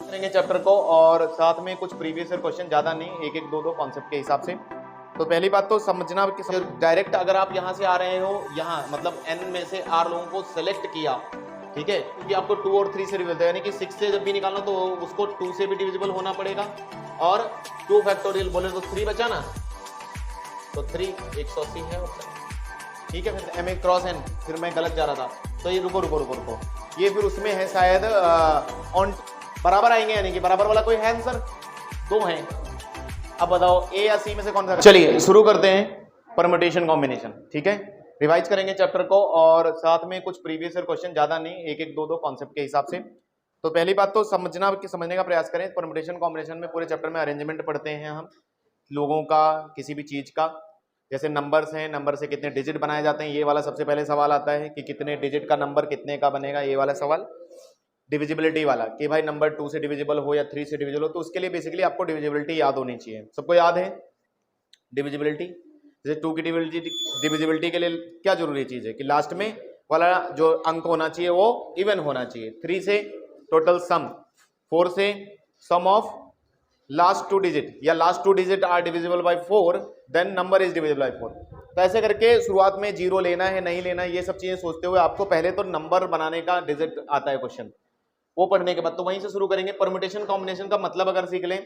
करेंगे चैप्टर को और साथ में कुछ प्रीवियस ईयर क्वेश्चन ज़्यादा नहीं, एक एक दो कॉन्सेप्ट के हिसाब से। तो पहली बात तो समझना कि डायरेक्ट अगर आप यहाँ से आ रहे हो, यहाँ मतलब n में से r लोगों को सेलेक्ट किया, ठीक है, क्योंकि आपको 2 और 3 से डिविजिबल, यानी कि 6 से जब भी निकालना तो उसको 2 से भी डिविजिबल होना पड़ेगा और 2 फैक्टोरियल बोले तो 3 बचा ना, तो 3 180 है ऑप्शन, ठीक है। फिर m क्रॉस n, फिर मैं गलत जा रहा था, तो ये रुको, ये फिर उसमें है शायद ऑन बराबर आएंगे, यानी कि बराबर वाला कोई है आंसर, 2 हैं। अब बताओ ए या सी में से कौन सा। चलिए शुरू करते हैं परम्यूटेशन कॉम्बिनेशन, ठीक है। रिवाइज करेंगे चैप्टर को और साथ में कुछ प्रीवियस ईयर क्वेश्चन, ज्यादा नहीं, एक एक दो कॉन्सेप्ट के हिसाब से। तो पहली बात तो समझने का प्रयास करें। परम्यूटेशन कॉम्बिनेशन में पूरे चैप्टर में अरेंजमेंट पढ़ते हैं हम लोगों का, किसी भी चीज का, जैसे नंबर्स हैं, नंबर से कितने डिजिट बनाए जाते हैं, ये वाला सबसे पहले सवाल आता है कि कितने डिजिट का नंबर कितने का बनेगा, ये वाला सवाल। डिविजिबिलिटी वाला कि भाई नंबर 2 से डिविजिबल हो या 3 से डिविजिबल हो, तो उसके लिए बेसिकली आपको डिविजिबिलिटी याद होनी चाहिए। सबको याद है डिविजिबिलिटी? जैसे 2 की डिविजिबिलिटी के लिए क्या जरूरी चीज है कि लास्ट में वाला जो अंक होना चाहिए वो इवन होना चाहिए। 3 से टोटल सम, 4 से सम ऑफ लास्ट 2 डिजिट, या last 2 digit are divisible by 4, then number is divisible by 4। तो ऐसे करके शुरुआत में 0 लेना है नहीं लेना है, ये सब चीजें सोचते हुए आपको पहले तो नंबर बनाने का डिजिट आता है क्वेश्चन, वो पढ़ने के बाद तो वहीं से शुरू करेंगे। परम्यूटेशन कॉम्बिनेशन का मतलब अगर सीख लें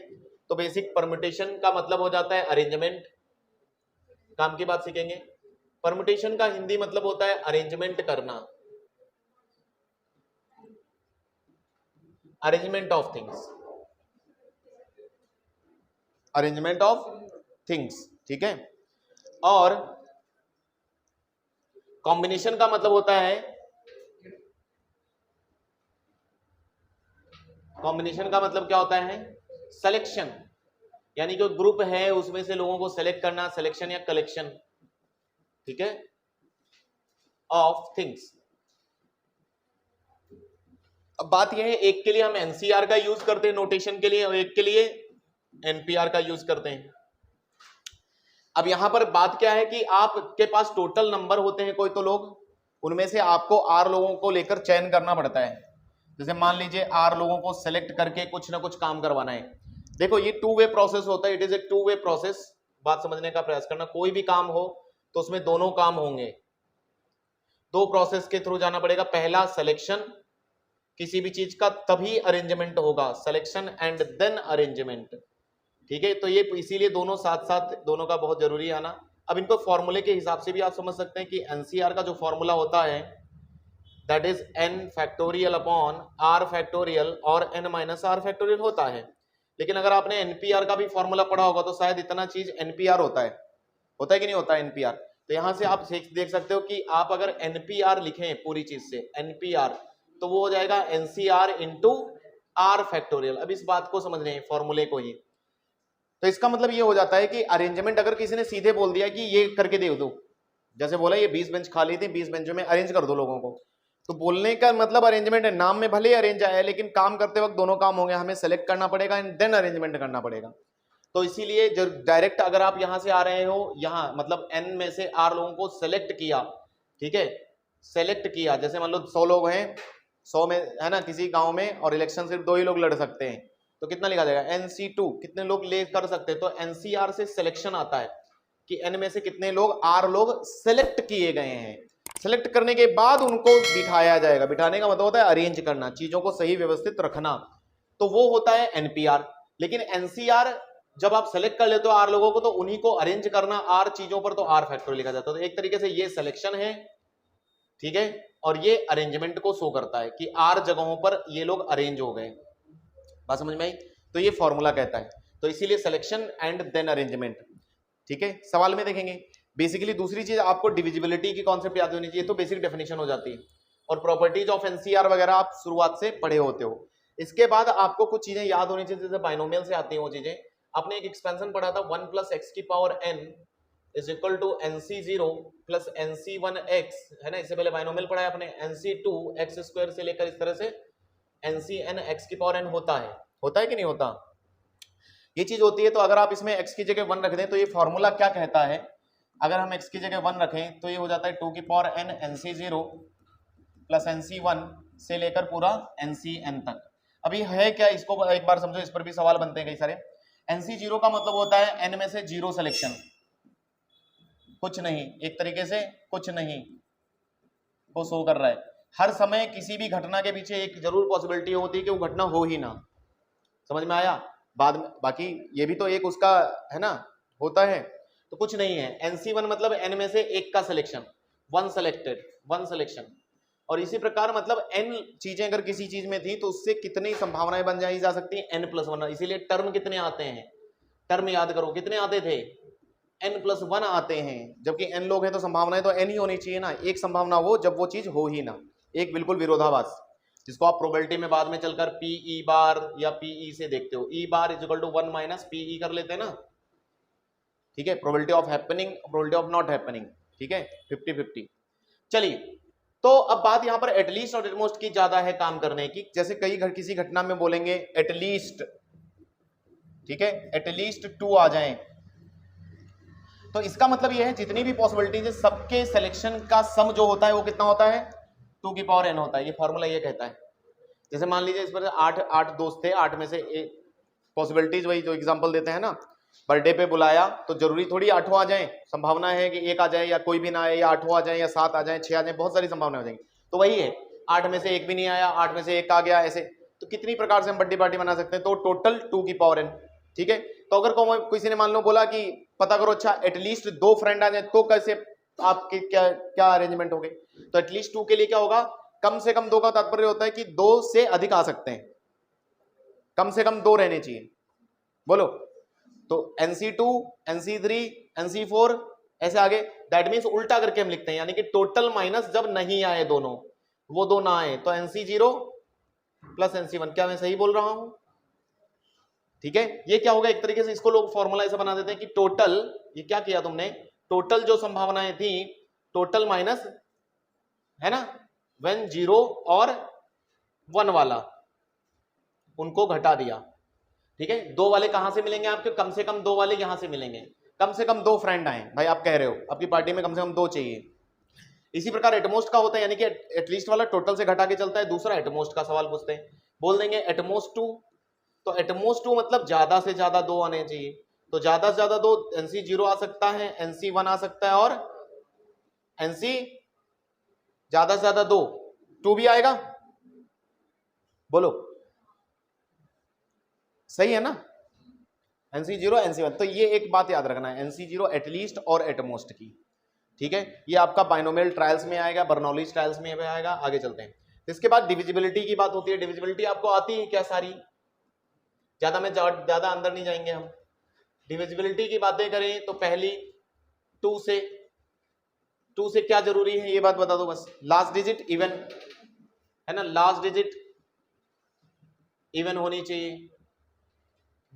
तो बेसिक परम्यूटेशन का मतलब हो जाता है अरेंजमेंट, काम की बात सीखेंगे। परम्यूटेशन का हिंदी मतलब होता है अरेंजमेंट करना, arrangement of things, arrangement of things, ठीक है। और कॉम्बिनेशन का मतलब होता है, कॉम्बिनेशन का मतलब क्या होता है? सिलेक्शन, यानी कि ग्रुप है उसमें से लोगों को सेलेक्ट करना, सिलेक्शन या कलेक्शन, ठीक है, ऑफ थिंग्स। अब बात यह है, एक के लिए हम एनसीआर का यूज करते हैं नोटेशन के लिए और एक के लिए एनपीआर का यूज करते हैं। अब यहां पर बात क्या है कि आपके पास टोटल नंबर होते हैं कोई तो लोग, उनमें से आपको आर लोगों को लेकर चयन करना पड़ता है। जैसे मान लीजिए आर लोगों को सेलेक्ट करके कुछ ना कुछ काम करवाना है। देखो ये 2 वे प्रोसेस होता है, it is a 2 way process. बात समझने का प्रयास करना, कोई भी काम हो तो उसमें दोनों काम होंगे, 2 प्रोसेस के थ्रू जाना पड़ेगा। पहला सिलेक्शन किसी भी चीज का, तभी अरेंजमेंट होगा, सिलेक्शन एंड देन अरेंजमेंट, ठीक है। तो ये इसीलिए दोनों साथ साथ, दोनों का बहुत जरूरी है आना। अब इनको फॉर्मूले के हिसाब से भी आप समझ सकते हैं कि एनसीआर का जो फॉर्मूला होता है that is n factorial upon r factorial और n माइनस r फैक्टोरियल होता है। लेकिन अगर आपने एनपीआर का भी फॉर्मूला पढ़ा होगा तो शायद इतना चीज एनपीआर होता है कि नहीं होता एनपीआर। तो यहां से आप देख सकते हो कि आप अगर एनपीआर लिखें पूरी चीज से एनपीआर, तो वो हो जाएगा एनसीआर इंटू आर फैक्टोरियल। अब इस बात को समझ रहे हैं, फॉर्मूले को ही। तो इसका मतलब ये हो जाता है कि अरेंजमेंट अगर किसी ने सीधे बोल दिया कि ये करके दे दो, जैसे बोला ये 20 बेंच खाली थी, 20 बेंचों में अरेंज कर दो लोगों को, तो बोलने का मतलब अरेंजमेंट है। नाम में भले अरेंज आया है लेकिन काम करते वक्त दोनों काम होंगे, हमें सेलेक्ट करना पड़ेगा एंड देन अरेंजमेंट करना पड़ेगा। तो इसीलिए जो डायरेक्ट अगर आप यहां से आ रहे हो, यहां मतलब n में से r लोगों को सेलेक्ट किया, ठीक है, सेलेक्ट किया, जैसे मान लो 100 लोग हैं, 100 में है ना किसी गांव में, और इलेक्शन सिर्फ 2 ही लोग लड़ सकते हैं, तो कितना लिखा जाएगा? NC2, कितने लोग ले कर सकते हैं। तो NCR से सिलेक्शन आता है कि n में से कितने लोग, r लोग सेलेक्ट किए गए हैं। सेलेक्ट करने के बाद उनको बिठाया जाएगा। बिठाने का मतलब होता है अरेंज करना, चीजों को सही व्यवस्थित रखना, तो वो होता है एनपीआर। लेकिन एनसीआर जब आप सेलेक्ट कर लेते हो आर लोगों को, तो उन्हीं को अरेंज करना आर चीजों पर, तो आर फैक्टर लिखा जाता है। तो एक तरीके से ये सिलेक्शन है, ठीक है, और ये अरेंजमेंट को शो करता है कि आर जगहों पर ये लोग अरेंज हो गए। बात समझ में आई? तो ये फॉर्मूला कहता है। तो इसीलिए सिलेक्शन एंड देन अरेंजमेंट, ठीक है। सवाल में देखेंगे बेसिकली दूसरी चीज आपको डिविजिबिलिटी की कॉन्सेप्ट याद होनी चाहिए, तो बेसिक डेफिनेशन हो जाती है, और प्रॉपर्टीज ऑफ एनसीआर वगैरह आप शुरुआत से पढ़े होते हो। इसके बाद आपको कुछ चीजें याद होनी चाहिए, जैसे बाइनोमियल से आती हैं वो चीजें। आपने एक एक्सपेंशन पढ़ा था 1 + x की power n is equal to nc0 + nc1x, है ना। इससे पहले बाइनोमियल पढ़ा है आपने, nc2 x² से लेकर इस तरह से ncn x की पावर n होता है कि नहीं होता? ये चीज होती है। तो अगर आप इसमें x की जगह 1 रख दें तो ये फॉर्मूला क्या कहता है? अगर हम x की जगह 1 रखें तो ये हो जाता है 2 की पावर n nc0 + nc1 से लेकर पूरा ncn तक। अभी है क्या, इसको एक बार समझो, इस पर भी सवाल बनते हैं कई सारे। NC0 का मतलब होता है n में से 0 सिलेक्शन, कुछ नहीं, एक तरीके से कुछ नहीं वो शो कर रहा है। हर समय किसी भी घटना के पीछे एक जरूर पॉसिबिलिटी होती है कि वो घटना हो ही ना। समझ में आया? बाद में बाकी ये भी तो एक उसका है ना, होता है। तो कुछ नहीं है। NC1 मतलब n में से एक का selection, one selected, one selection. और इसी प्रकार मतलब n चीजें अगर किसी चीज में थी तो उससे कितनी संभावनाएं बन जाई जा सकती हैं, n+1। इसीलिए टर्म कितने आते हैं, टर्म याद करो कितने आते थे, n+1 आते हैं। जबकि n लोग हैं तो संभावनाएं तो n ही होनी चाहिए ना, एक संभावना हो जब वो चीज हो ही ना, एक बिल्कुल विरोधाभास, जिसको आप प्रोबेबिलिटी में बाद में चलकर PE बार या PE से देखते हो, E bar is equal to 1 minus PE कर लेते हैं ना, ठीक है, probability of happening, probability of not happening, ठीक है, 50-50। चलिए, तो अब बात यहां पर एटलीस्ट और एटमोस्ट की ज्यादा है काम करने की। जैसे किसी घटना में बोलेंगे एटलीस्ट, ठीक है, एटलीस्ट 2 आ जाएं, तो इसका मतलब यह है जितनी भी पॉसिबिलिटीज है सबके सिलेक्शन का सम जो होता है वो कितना होता है, 2 की पावर n होता है। ये फॉर्मूला ये कहता है। जैसे मान लीजिए इस पर 8 दोस्त थे, 8 में से एक पॉसिबिलिटीज, वही जो एग्जांपल देते हैं ना, बर्थडे पे बुलाया तो जरूरी थोड़ी 8 आ जाए, संभावना है कि 1 आ जाए या कोई भी ना आए, या 8 आ जाए या 7 आ जाए, 6 आ जाए, बहुत सारी संभावना हो जाएंगी। तो वही है, 8 में से 1 भी नहीं आया, 8 में से 1 आ गया, ऐसे तो कितनी प्रकार से हम बर्थडे पार्टी बना सकते हैं, तो टोटल 2 की पावर n, ठीक है। तो अगर किसी ने मान लो बोला कि पता करो अच्छा एटलीस्ट 2 फ्रेंड आ जाए, तो कैसे आपके क्या क्या अरेंजमेंट हो गए, तो एटलीस्ट 2 के लिए क्या होगा, कम से कम 2 का तात्पर्य होता है कि 2 से अधिक आ सकते हैं, कम से कम 2 रहने चाहिए, बोलो। तो NC2, NC3, NC4 ऐसे आगे, दैट मींस उल्टा करके हम लिखते हैं, यानी कि टोटल माइनस जब नहीं आए दोनों, वो 2 ना आए, तो NC0 प्लस NC1। क्या मैं सही बोल रहा हूं? ठीक है, ये क्या होगा, एक तरीके से इसको लोग फॉर्मूला ऐसा बना देते हैं कि टोटल, ये क्या किया तुमने, टोटल जो संभावनाएं थी, टोटल माइनस है ना, व्हेन 0 और 1 वाला, उनको घटा दिया, ठीक है। 2 वाले कहां से मिलेंगे आपके, कम से कम 2 वाले यहां से मिलेंगे, कम से कम 2 फ्रेंड आए भाई, आप कह रहे हो आपकी पार्टी में कम से कम 2 चाहिए। इसी प्रकार एटमोस्ट का होता है, यानी कि एटलीस्ट वाला टोटल से घटा के चलता है। दूसरा एटमोस्ट का सवाल पूछते हैं, बोल देंगे एटमोस्ट 2, तो एटमोस्ट 2 मतलब ज्यादा से ज्यादा 2 आने चाहिए, तो ज्यादा से ज्यादा 2 NC0 आ सकता है, NC1 आ सकता है, और NC ज्यादा से ज्यादा 2 भी आएगा, बोलो सही है ना, NC0 NC1। तो ये एक बात याद रखना है, NC0 एटलीस्ट और एटमोस्ट की, ठीक है। ये आपका बाइनोमियल ट्रायल्स में आएगा, बर्नौलीज ट्रायल्स में आएगा। आगे चलते हैं, इसके बाद डिविजिबिलिटी की बात होती है। डिविजिबिलिटी आपको आती है क्या सारी, ज्यादा अंदर नहीं जाएंगे हम। डिविजिबिलिटी की बातें करें तो पहली 2 से क्या जरूरी है ये बात बता दो बस, लास्ट डिजिट इवन है ना, लास्ट डिजिट इवन होनी चाहिए।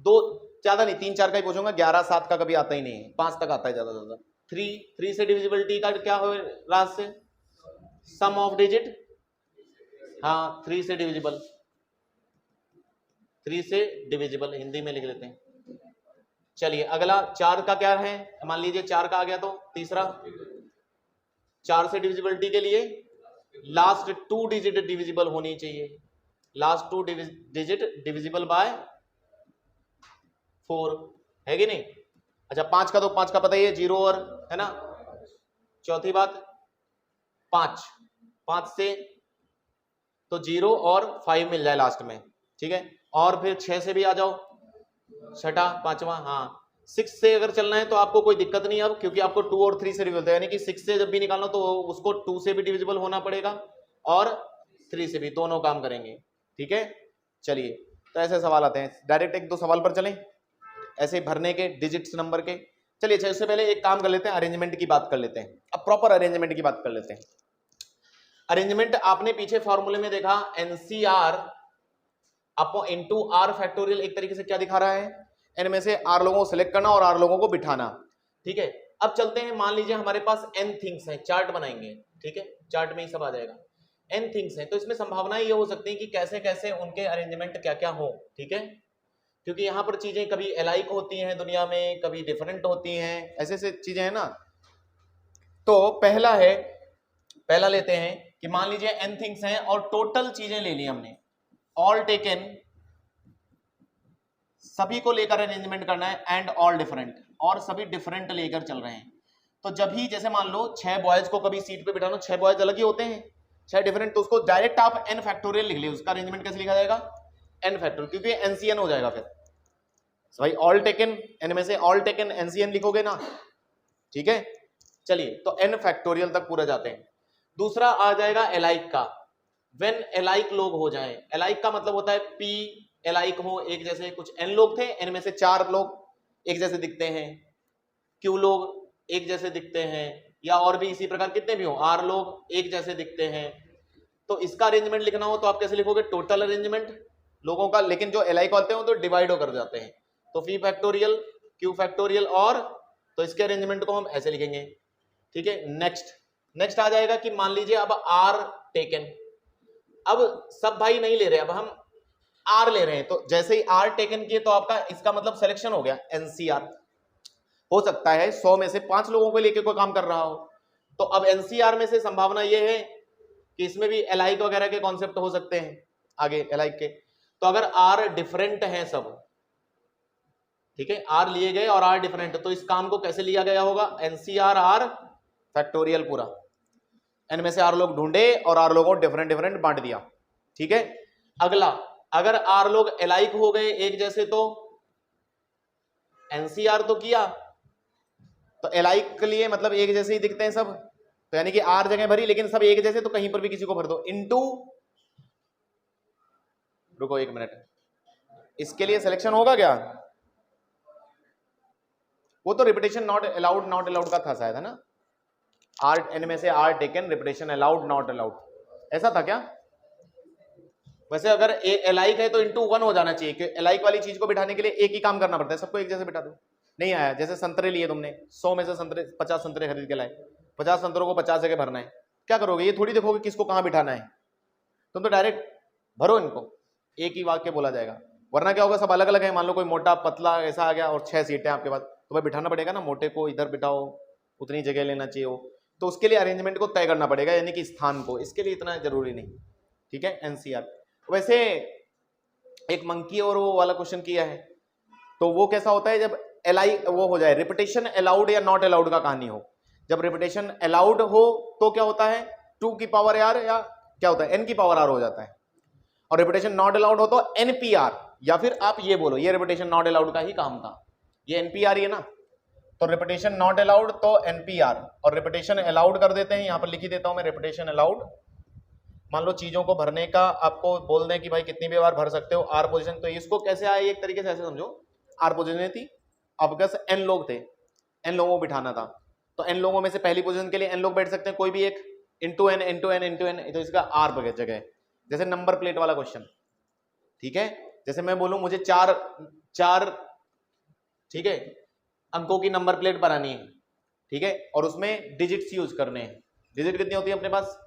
2 ज्यादा नहीं, 3-4 का ही पूछूंगा, 11-7 का कभी आता ही नहीं है, 5 तक आता है ज्यादा से ज्यादा। 3 से डिविजिबिलिटी का क्या हो, लास्ट से सम ऑफ डिजिट, हाँ 3 से डिविजिबल, 3 से डिविजिबल हिंदी में लिख लेते हैं। चलिए अगला 4 का क्या है, मान लीजिए 4 का आ गया, तो तीसरा 4 से डिविजिबिलिटी के लिए लास्ट 2 डिजिट डिविजिबल होनी चाहिए, लास्ट 2 डिजिट डिविजिबल बाय 4 है कि नहीं। अच्छा 5 का, तो 5 का पता ही है, 0 और है ना। चौथी बात 5 से तो 0 और 5 मिल जाए लास्ट में, ठीक है। और फिर 6 से भी आ जाओ, छठा 5वां, हाँ 6 से अगर चलना है तो आपको कोई दिक्कत नहीं अब, क्योंकि आपको 2 और 3 से डिविजिबल, यानी कि 6 से जब भी निकालना तो उसको 2 से भी डिविजिबल होना पड़ेगा और 3 से भी, दोनों काम करेंगे, ठीक है। चलिए तो ऐसे सवाल आते हैं, डायरेक्ट 1-2 सवाल पर चलें, ऐसे भरने के डिजिट्स नंबर के। चलिए अच्छा, इससे पहले एक काम कर लेते हैं, अरेंजमेंट की बात कर लेते हैं। अब प्रॉपर अरेंजमेंट की बात कर लेते हैं। अरेंजमेंट आपने पीछे फॉर्मूले में देखा, NCR अपो इंटू R फैक्टोरियल, एक तरीके से क्या दिखा रहा है, n में से R लोगों को सिलेक्ट करना और R लोगों को बिठाना, ठीक है। अब चलते हैं, मान लीजिए हमारे पास n थिंग्स हैं, चार्ट बनाएंगे, ठीक है, चार्ट में ही सब आ जाएगा। n थिंग्स हैं तो इसमें संभावनाएं ये हो सकती है कि कैसे कैसे उनके अरेंजमेंट क्या क्या हो, ठीक है, क्योंकि यहाँ पर चीजें कभी अलाइक होती हैं दुनिया में, कभी डिफरेंट होती हैं, ऐसे ऐसे चीजें हैं ना। तो पहला लेते हैं कि मान लीजिए n थिंग्स हैं और टोटल चीजें ले ली हमने, ऑल टेकन सभी को लेकर अरेंजमेंट करना है, एंड ऑल डिफरेंट, और सभी डिफरेंट लेकर चल रहे हैं। तो जब ही जैसे मान लो 6 बॉयज को कभी सीट पे बिठाना, 6 बॉयज अलग ही होते हैं, 6 डिफरेंट, तो उसको डायरेक्ट आप n फैक्टोरियल लिख लिया। उसका अरेंजमेंट कैसे लिखा जाएगा? n फैक्टोरियल, क्योंकि NCN हो जाएगा। फिर भाई ऑल टेकन, n में से ऑल टेकन NCN लिखोगे ना, ठीक है। चलिए, तो n फैक्टोरियल तक पूरा जाते हैं। दूसरा आ जाएगा एलाइक का। व्हेन एलाइक लोग हो जाएं, एलाइक का मतलब होता है p एलाइक हो एक जैसे। कुछ n लोग थे, n में से 4 लोग एक जैसे दिखते हैं, q लोग एक जैसे दिखते हैं, या और भी इसी प्रकार कितने भी हो, r लोग एक जैसे दिखते हैं। तो इसका अरेंजमेंट लिखना हो तो आप कैसे लिखोगे? टोटल अरेंजमेंट लोगों का, लेकिन जो एलाइक होते हैं तो डिवाइड होकर जाते हैं, तो p फैक्टोरियल, q फैक्टोरियल, और तो इसके अरेंजमेंट को हम ऐसे लिखेंगे, ठीक है। नेक्स्ट आ जाएगा कि मान लीजिए अब r टेकन, अब सब भाई नहीं ले रहे, अब हम R ले रहे हैं, तो जैसे ही R टेकन किए तो आपका इसका मतलब सिलेक्शन हो गया NCR। हो सकता है 100 में से 5 लोगों को लेके कोई काम कर रहा हो, तो अब NCR में से संभावना यह है कि इसमें भी एलाइक वगैरह के कॉन्सेप्ट हो सकते हैं आगे एलाइक के। तो अगर R डिफरेंट है सब, ठीक है, R लिए गए और R डिफरेंट, तो इस काम को कैसे लिया गया होगा? NCR R फैक्टोरियल पूरा, n में से R लोग ढूंढे और R लोगों को डिफरेंट डिफरेंट बांट दिया, ठीक है। अगला, अगर R लोग एलाइक हो गए एक जैसे, तो NCR तो किया, तो एलाइक के लिए मतलब एक जैसे ही दिखते हैं सब, तो यानी कि R जगह भरी, लेकिन सब एक जैसे, तो कहीं पर भी किसी को भर दो, इनटू, रुको 1 मिनट, इसके लिए सिलेक्शन होगा क्या? वो तो रिपीटेशन नॉट अलाउड का था शायद, है ना। R n में से R taken, repetition allowed not allowed, ऐसा था क्या? वैसे अगर एलाइक है तो इनटू 1 हो जाना चाहिए, क्योंकि एलाइक वाली चीज को बिठाने के लिए एक ही काम करना पड़ता है, सबको एक जैसे बिठा दो। नहीं आया, जैसे संतरे लिए तुमने, 100 में से संतरे 50 संतरे खरीद के लाए, 50 संतरों को 50 जगह भरना है, क्या करोगे? ये थोड़ी देखोगे किसको कहां बिठाना है, तुम तो डायरेक्ट भरो इनको, एक ही वाक्य बोला जाएगा। वरना क्या होगा, सब अलग अलग है, मान लो कोई मोटा पतला ऐसा आ गया और 6 सीटें आपके पास, तो भाई बिठाना पड़ेगा ना, मोटे को इधर बिठाओ, उतनी जगह लेना चाहिए हो, तो उसके लिए अरेंजमेंट को तय करना पड़ेगा, यानी कि स्थान को, इसके लिए इतना जरूरी नहीं, ठीक है। NCR वैसे एक मंकी और वो वाला क्वेश्चन किया है, तो वो कैसा होता है जब वो हो जाए रिपीटेशन अलाउड या नॉट अलाउड का कहानी हो। जब रिपीटेशन अलाउड हो तो क्या होता है, 2 की पावर r, या क्या होता है n की पावर r हो जाता है, और रिपीटेशन नॉट अलाउड हो तो NPR, या फिर आप ये बोलो ये रिपीटेशन नॉट अलाउड का ही काम था, ये NPR ही है ना, तो रिपीटेशन नॉट अलाउड तो NPR, और रिपीटेशन अलाउड कर देते हैं, यहां पर लिख ही देता हूं मैं रिपीटेशन अलाउड। मान लो चीजों को भरने का आपको बोल दें कि भाई कितनी भी बार भर सकते हो, R पोजीशन, तो इसको कैसे आया, एक तरीके से ऐसे समझो, R पोजीशन थी, आपके पास n लोग थे, n लोगों को बिठाना था, तो n लोगों में से पहली पोजीशन के लिए n लोग बैठ सकते हैं, कोई भी एक, into n into n into n, तो इसका R जगह है। जैसे नंबर प्लेट वाला क्वेश्चन, ठीक है, जैसे मैं बोलूं मुझे चार ठीक है अंकों की नंबर प्लेट बनानी है, ठीक है, और उसमें डिजिट्स यूज करने हैं। डिजिट कितनी होती है अपने पास?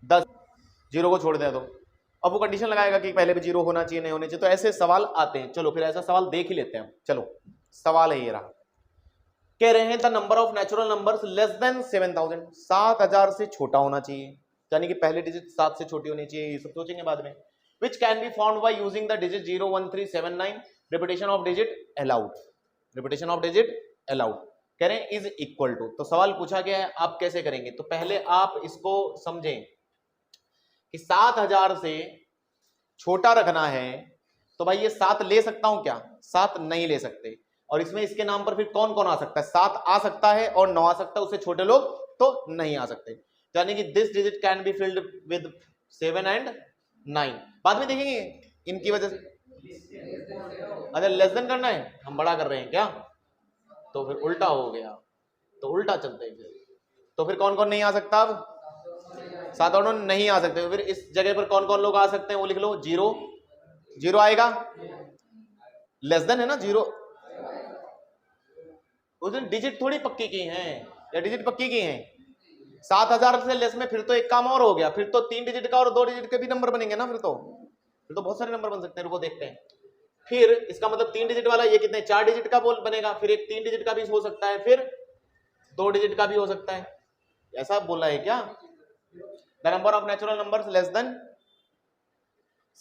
10, 0 को छोड़ दें तो अब वो कंडीशन लगाएगा कि पहले भी 0 होना चाहिए, नहीं होने चाहिए, तो ऐसे सवाल आते हैं। चलो फिर ऐसा सवाल देख ही लेते हैं। चलो सवाल है ये रहा, कह रहे हैं the number of natural numbers less than 7000, 7000 से छोटा होना चाहिए, यानी कि पहले डिजिट 7 से छोटी होनी चाहिए, ये सब सोचेंगे बाद में। Which can be found by using the digit 0 1 3 7 9, repetition of digit allowed, repetition of digit allowed, कह रहे हैं इज इक्वल टू। तो सवाल पूछा गया है, आप कैसे करेंगे? तो पहले आप इसको समझें कि 7000 से छोटा रखना है, तो भाई ये 7 ले सकता हूं क्या? 7 नहीं ले सकते, और इसमें इसके नाम पर फिर कौन कौन आ सकता है? 7 आ सकता है और 9 आ सकता है, उससे छोटे लोग तो नहीं आ सकते, यानी कि this digit can be filled with 7 and 9। बाद में देखेंगे इनकी वजह से। अच्छा लेस देन करना है, हम बड़ा कर रहे हैं क्या? तो फिर उल्टा हो गया, तो उल्टा चलते हैं फिर। तो फिर कौन कौन नहीं आ सकता? अब 7 और 9 नहीं आ सकते, फिर इस जगह पर कौन कौन लोग आ सकते हैं वो लिख लो। 0 आएगा, लेस देन है ना 0, उस दिन डिजिट थोड़ी पक्की की हैं, या डिजिट पक्की की हैं? 7000 से लेस में फिर तो एक काम और हो गया, फिर तो 3 डिजिट का और 2 डिजिट के भी नंबर बनेंगे ना, फिर तो बहुत सारे नंबर बन सकते हैं। रुको देखते हैं। फिर इसका मतलब 3 डिजिट वाला ये कितने 4 डिजिट का बोल बनेगा, फिर एक 3 डिजिट का भी हो सकता है, फिर 2 डिजिट का भी हो सकता है। ऐसा बोला है क्या? The number of natural numbers less than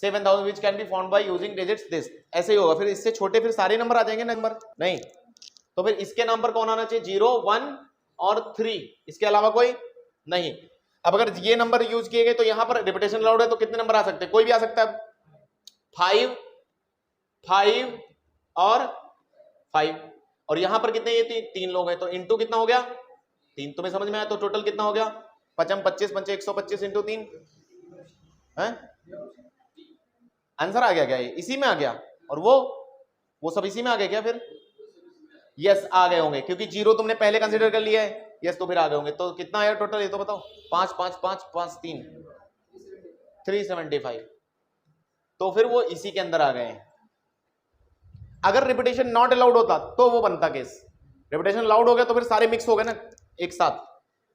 7000 which can be found by using digits this, ऐसे ही होगा। फिर इससे छोटे फिर सारे नंबर आ जाएंगे नंबर नहीं, तो फिर इसके नाम पर कौन आना चाहिए? 0 1 और 3, इसके अलावा कोई नहीं। अब अगर ये नंबर यूज किए गए तो यहां पर रिपीटेशन अलाउड है, तो कितने नंबर आ सकते हैं? कोई भी आ सकता है। 5 5 और 5, और यहां पर कितने? ये 3 लोग हैं, तो इंटू कितना हो गया? 3। तुम्हें समझ में आया? तो टोटल कितना हो गया? 5 25 5 125 इंटू 3 है। आंसर आ गया क्या? ये इसी में आ गया, और वो सब इसी में आ गया क्या? फिर यस आ गए होंगे, क्योंकि 0 तुमने पहले कंसीडर कर लिया है। यस, तो फिर आ गए होंगे। तो कितना आया टोटल? ये तो बताओ। 5 5 5 5 3 375। तो फिर वो इसी के अंदर आ गए हैं। अगर रिपीटेशन नॉट अलाउड होता तो वो बनता केस। रिपीटेशन अलाउड हो गया तो फिर सारे मिक्स हो गए ना एक साथ,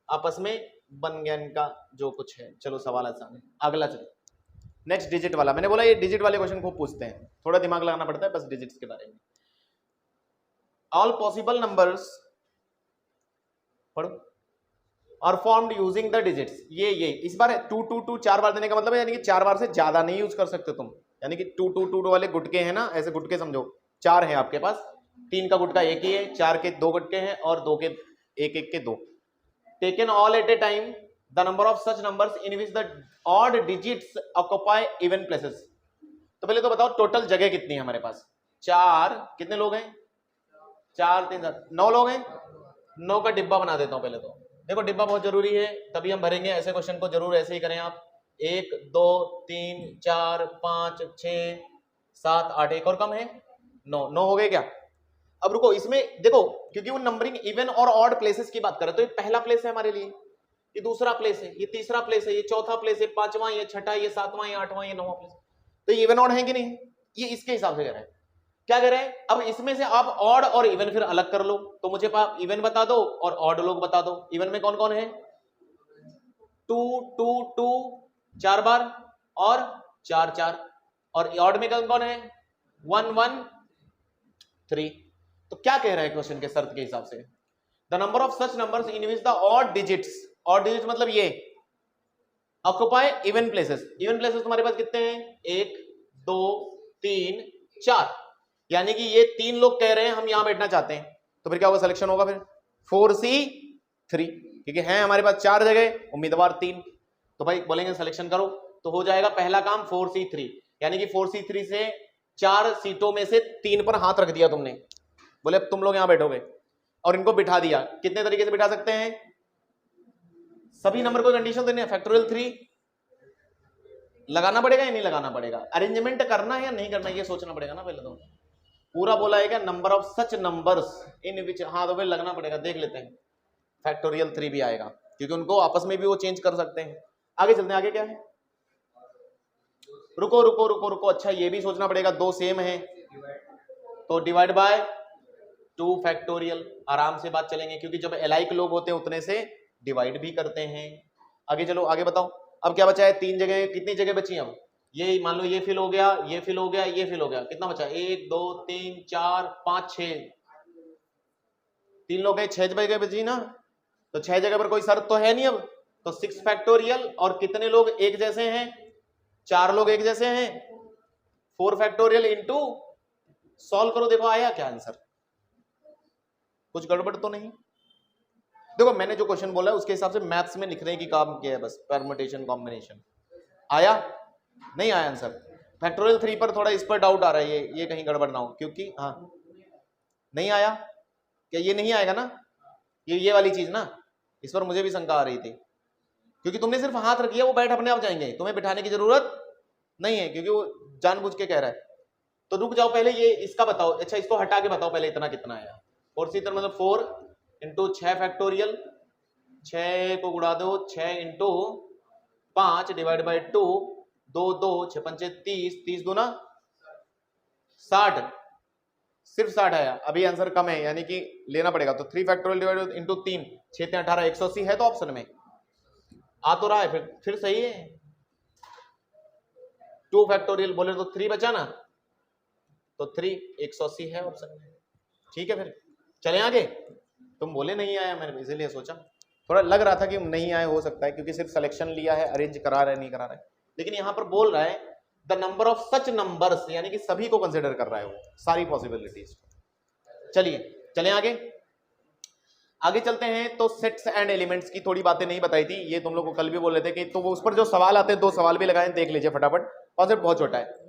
आपस में बन गया इनका जो कुछ है। चलो सवाल आसान है, अगला चलो। नेक्स्ट डिजिट वाला, मैंने बोला ये डिजिट वाले क्वेश्चन खूब पूछते हैं, थोड़ा दिमाग लगाना पड़ता है बस डिजिट्स के बारे में। ऑल पॉसिबल नंबर्स पढ़ो are formed using the digits. ये इस बार 2 2 2 4 बार देने का मतलब है, यानी कि 4 बार से ज्यादा नहीं यूज कर सकते तुम। यानी कि 2 2 2 वाले गुटके हैं ना, ऐसे गुटके समझो। 4 है आपके पास, 3 का गुटका एक ही है, 4 के 2 गुटके हैं, और 2 के एक के 2। Taken all at A time the number of such numbers in which the odd digits occupy even places. तो पहले तो बताओ टोटल जगह कितनी है हमारे पास? 4, कितने लोग हैं? 4 3 7 9 लोग हैं। 9 का डिब्बा बना देता हूं पहले तो। देखो डिब्बा बहुत जरूरी है, तभी हम भरेंगे। ऐसे क्वेश्चन को जरूर ऐसे ही करें आप। 1 2 3 4 5 6 7 8, एक और कम है 9। 9 हो गए क्या? अब रुको, इसमें देखो, क्योंकि वो नंबरिंग इवन और ऑड प्लेसेस की बात कर रहे हैं, तो ये पहला प्लेस है हमारे लिए, ये दूसरा प्लेस है, ये तीसरा प्लेस है, ये चौथा प्लेस है, 5वां, ये छठा, ये 7वां, ये 8वां, ये 9वां प्लेस। तो ये इवन ऑड है कि नहीं? ये इसके हिसाब से कह रहे हैं। क्या कह रहे हैं? अब इसमें से आप ऑड और इवन फिर अलग कर लो। तो मुझे आप इवन बता दो और ऑड लोग बता दो। इवन में कौन कौन है? 2 2 2 4 बार और 4 4, और ऑड में कौन कौन है? 1 1 3। तो क्या कह रहे हैं क्वेश्चन के शर्त के हिसाब से? The number of such numbers in which the odd digits, odd digit मतलब ये, occupy even places. Even places तुम्हारे पास कितने हैं? 1 2 3 4, यानी कि ये 3 लोग कह रहे हैं हम यहां बैठना चाहते हैं, तो फिर क्या होगा? सिलेक्शन होगा फिर 4C3, क्योंकि है हमारे पास 4 जगह, उम्मीदवार 3, तो भाई बोलेंगे सिलेक्शन करो, तो हो जाएगा पहला काम 4C3। यानी कि 4C3 से 4 सीटों में से 3 पर हाथ रख दिया तुमने, बोले अब तुम लोग यहां बैठोगे, और इनको बिठा दिया। कितने तरीके से बिठा सकते हैं? सभी नंबर को कंडीशन देने, फैक्टोरियल 3 लगाना पड़ेगा या नहीं लगाना पड़ेगा? अरेंजमेंट करना है या नहीं करना, ये सोचना पड़ेगा ना पहले तो। पूरा बोला है क्या? Number of such numbers in which, हाँ तो फिर लगना पड़ेगा। देख लेते हैं, फैक्टोरियल 3 भी आएगा, क्योंकि उनको आपस में भी वो चेंज कर सकते हैं। आगे चलते हैं, आगे क्या है? रुको रुको रुको रुको, अच्छा ये भी सोचना पड़ेगा, 2 सेम है तो डिवाइड बाय 2 फैक्टोरियल। आराम से बात चलेंगे, क्योंकि जब एलाइक लोग होते हैं उतने से डिवाइड भी करते हैं। आगे चलो, आगे बताओ। अब क्या बचा है? 3 जगह, कितनी जगह बची? अब ये मान लो ये फिल हो गया, ये फिल हो गया, ये फिल हो गया, कितना बचा? 1 2 3 4 5 6, 3 लोग हैं, 6 जगह बची ना, तो 6 जगह पर कोई शर्त तो है नहीं अब, तो 6 फैक्टोरियल। और कितने लोग एक जैसे हैं? 4 लोग एक जैसे हैं, 4 फैक्टोरियल इंटू, सॉल्व करो, देखो आया क्या आंसर? कुछ गड़बड़ तो नहीं? देखो मैंने जो क्वेश्चन बोला है उसके हिसाब से मैथ्स में लिखने की काम किया है बस, परम्यूटेशन कॉम्बिनेशन। आया? नहीं आया आंसर? फैक्टोरियल 3 पर थोड़ा इस पर डाउट आ रहा है, ये कहीं गड़बड़ ना हो, क्योंकि हाँ नहीं आया क्या? ये नहीं आएगा ना, ये वाली चीज ना, इस पर मुझे भी शंका आ रही थी, क्योंकि तुमने सिर्फ हाथ रखिए, वो बैठ अपने आप जाएंगे, तुम्हें बिठाने की जरूरत नहीं है, क्योंकि वो जानबूझ के कह रहा है। तो रुक जाओ, पहले ये इसका बताओ। अच्छा इसको हटा के बताओ पहले, इतना कितना आया? 4 से मतलब 4 इंटू 6 फैक्टोरियल, 6 को उड़ा दो, 6 इंटू 5 डिवाइड बाई 2, 2 2 6 5 30, 30 दूना 60, सिर्फ 60 आया। अभी आंसर कम है, यानी कि लेना पड़ेगा, तो 3 फैक्टोरियल डिवाइड इंटू 3, 6 3 18, 180 है तो ऑप्शन में आ तो रहा है, फिर सही है। 2 फैक्टोरियल बोले तो 3 बचा ना, तो 3 180 है ऑप्शन में। ठीक है, फिर चले आगे। तुम बोले नहीं आया, मैंने इसीलिए सोचा, थोड़ा लग रहा था कि नहीं आए, हो सकता है क्योंकि सिर्फ सिलेक्शन लिया है, अरेंज करा रहा है नहीं करा रहा है, लेकिन यहाँ पर बोल रहा है the number of such numbers, यानी कि सभी को कंसिडर कर रहा है वो, सारी पॉसिबिलिटीज। चलिए चलें आगे। आगे चलते हैं। तो सेट्स एंड एलिमेंट्स की थोड़ी बातें नहीं बताई थी, ये तुम लोग को कल भी बोल रहे थे कि, तो वो उस पर जो सवाल आते हैं, 2 सवाल भी लगाए, देख लीजिए फटाफट, कॉन्सेप्ट बहुत छोटा है।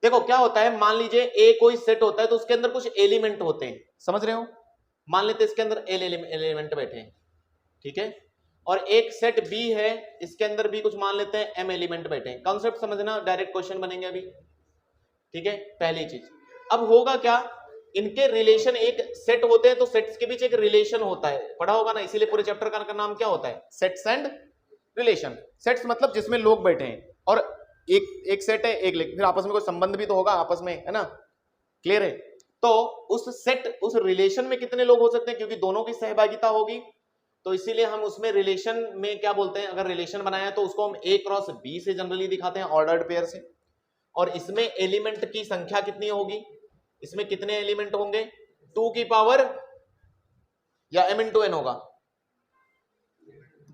देखो क्या होता है, मान लीजिए ए कोई सेट होता है तो उसके अंदर कुछ एलिमेंट होते हैं, समझ रहे हो। मान लेते हैं इसके अंदर एलिमेंट बैठे हैं, ठीक है, और एक सेट बी है, इसके अंदर भी कुछ मान लेते हैं एम एलिमेंट बैठे हैं। कॉन्सेप्ट समझना, डायरेक्ट क्वेश्चन बनेंगे अभी, ठीक है। पहली चीज, अब होगा क्या, इनके रिलेशन, एक सेट होते हैं तो सेट्स के बीच एक रिलेशन होता है, पढ़ा होगा ना, इसीलिए पूरे चैप्टर का नाम क्या होता है, सेट्स एंड रिलेशन। सेट्स मतलब जिसमें लोग बैठे हैं, और एक सेट है, एक फिर आपस में कोई संबंध भी तो होगा आपस में, है ना, क्लियर है। तो उस सेट, उस रिलेशन में कितने लोग हो सकते हैं, क्योंकि दोनों की सहभागिता होगी, तो इसीलिए हम उसमें रिलेशन में क्या बोलते हैं, अगर रिलेशन बनाया तो उसको हम ए क्रॉस बी से जनरली दिखाते हैं, ऑर्डर्ड पेयर से। और इसमें एलिमेंट की संख्या कितनी होगी, इसमें कितने एलिमेंट होंगे, 2 की पावर या m इंटू एन होगा,